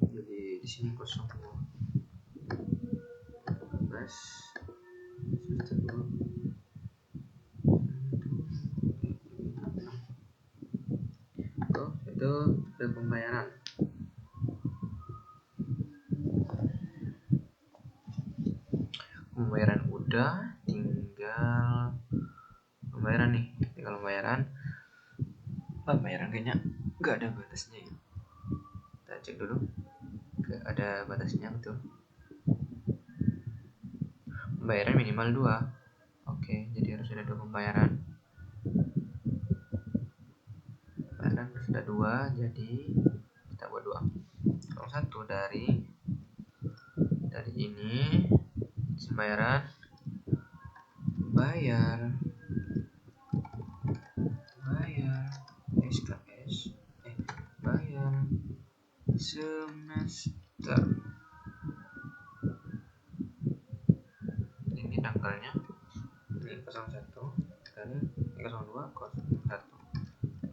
jadi di sini 0 plus semester 2 itu ke pembayaran. Pembayaran udah, tinggal pembayaran nih, pembayaran kayaknya nggak ada batasnya ya, kita cek dulu, nggak ada batasnya. Betul, pembayaran minimal 2. Oke, jadi harus ada 2 pembayaran harus ada 2, jadi kita buat 2. Kalau 1 dari ini pembayaran bayar SKS bayar semester, ini tanggalnya ini 01 kali 02 01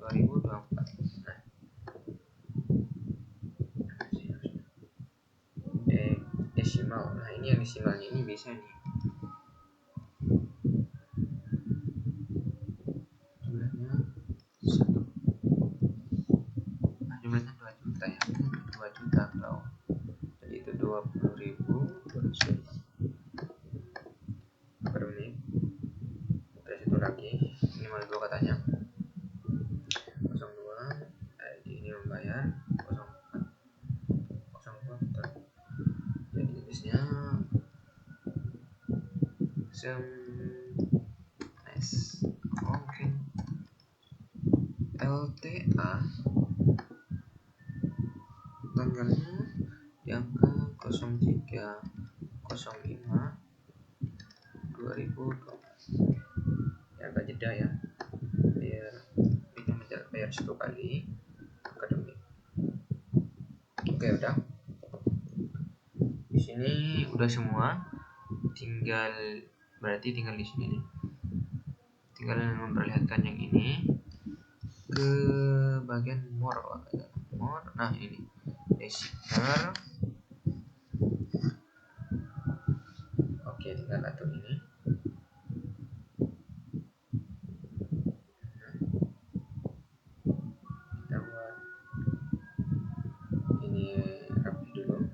2024. Nah, desimal. Nah, ini yang desimalnya ini bisa nih, jumlahnya 1. Nah, jumlahnya 2 juta ya, 2 juta kalau jadi itu 20.000 per menit. Terus itu lagi minimal 2 katanya, 02 ID ini membayar 04 betul. Jadi tulisnya oke. LTA tanggalnya di angka 03/05/2020 ya, agak jeda ya, biar bayar 1 kali akademik. Oke, udah di sini udah semua, berarti tinggal di sini nih, tinggal memperlihatkan yang ini ke bagian more. Nah, ini designer. Oke, tinggal atur ini. Kita buat ini rapi dulu.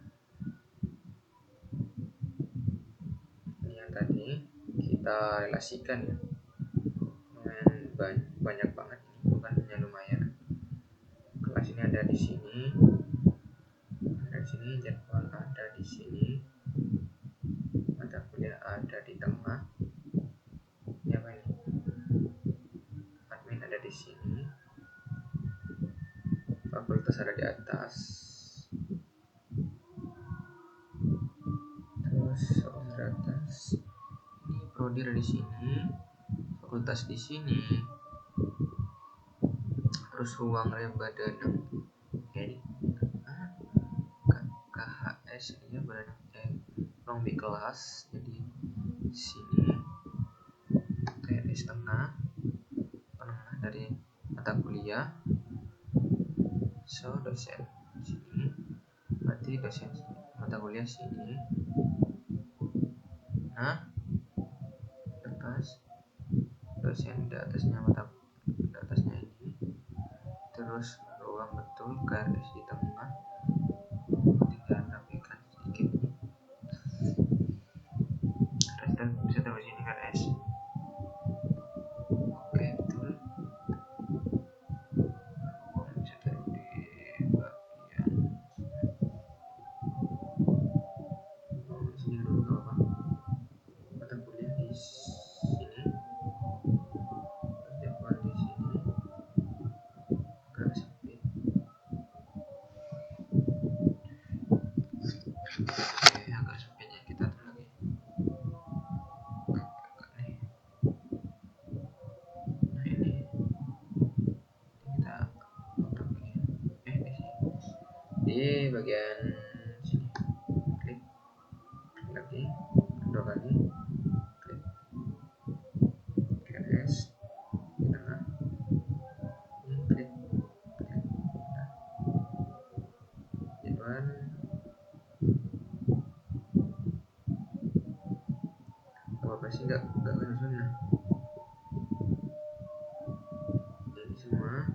Ini yang tadi kita relasikan ya, lumayan banyak banget, ini bukan hanya lumayan. Kelas ini ada di sini, jadwal ada di sini, mata kuliah ada di tengah ya, admin ada di sini, fakultas ada di atas, terus fakultas ini prodi ada di sini, fakultas di sini, terus ruang badan KHS ini badan ruang di kelas, jadi di sini TNS tengah dari mata kuliah, dosen sini, berarti dosen mata kuliah sini. Nah, lepas dosen di atasnya ini, terus ruang betul garis di tengah, tinggal rapikan sedikit. Oke, agak sempit ya, kita atur lagi. Nah ini kita atur lagi. Di bagian sini klik lagi, kedua kali klik S di tengah, ini klik nah, jadwal apa sih nggak kesusun. Nah ini semua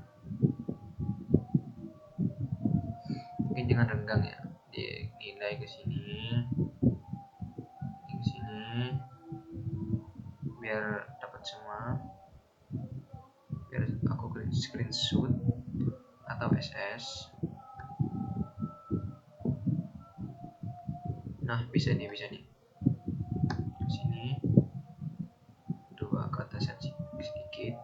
mungkin jangan renggang ya, nilai ke sini biar dapat semua, biar aku klik screenshot atau SS. Nah bisa nih sini, dua ke atas sedikit.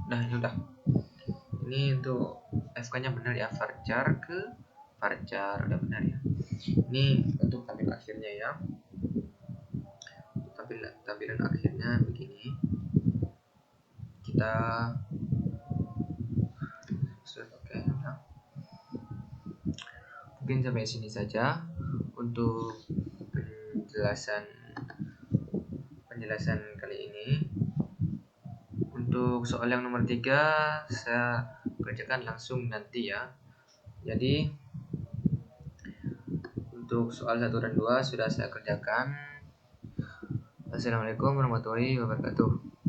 Nah ini udah, ini untuk FK nya benar ya, varchar ke varchar udah benar ya. Ini untuk tampilan akhirnya ya, tampilan akhirnya begini. Kita oke, nah. Mungkin sampai sini saja untuk penjelasan kali ini. Untuk soal yang nomor 3 saya kerjakan langsung nanti ya. Jadi untuk soal 1 dan 2 sudah saya kerjakan. Assalamualaikum warahmatullahi wabarakatuh.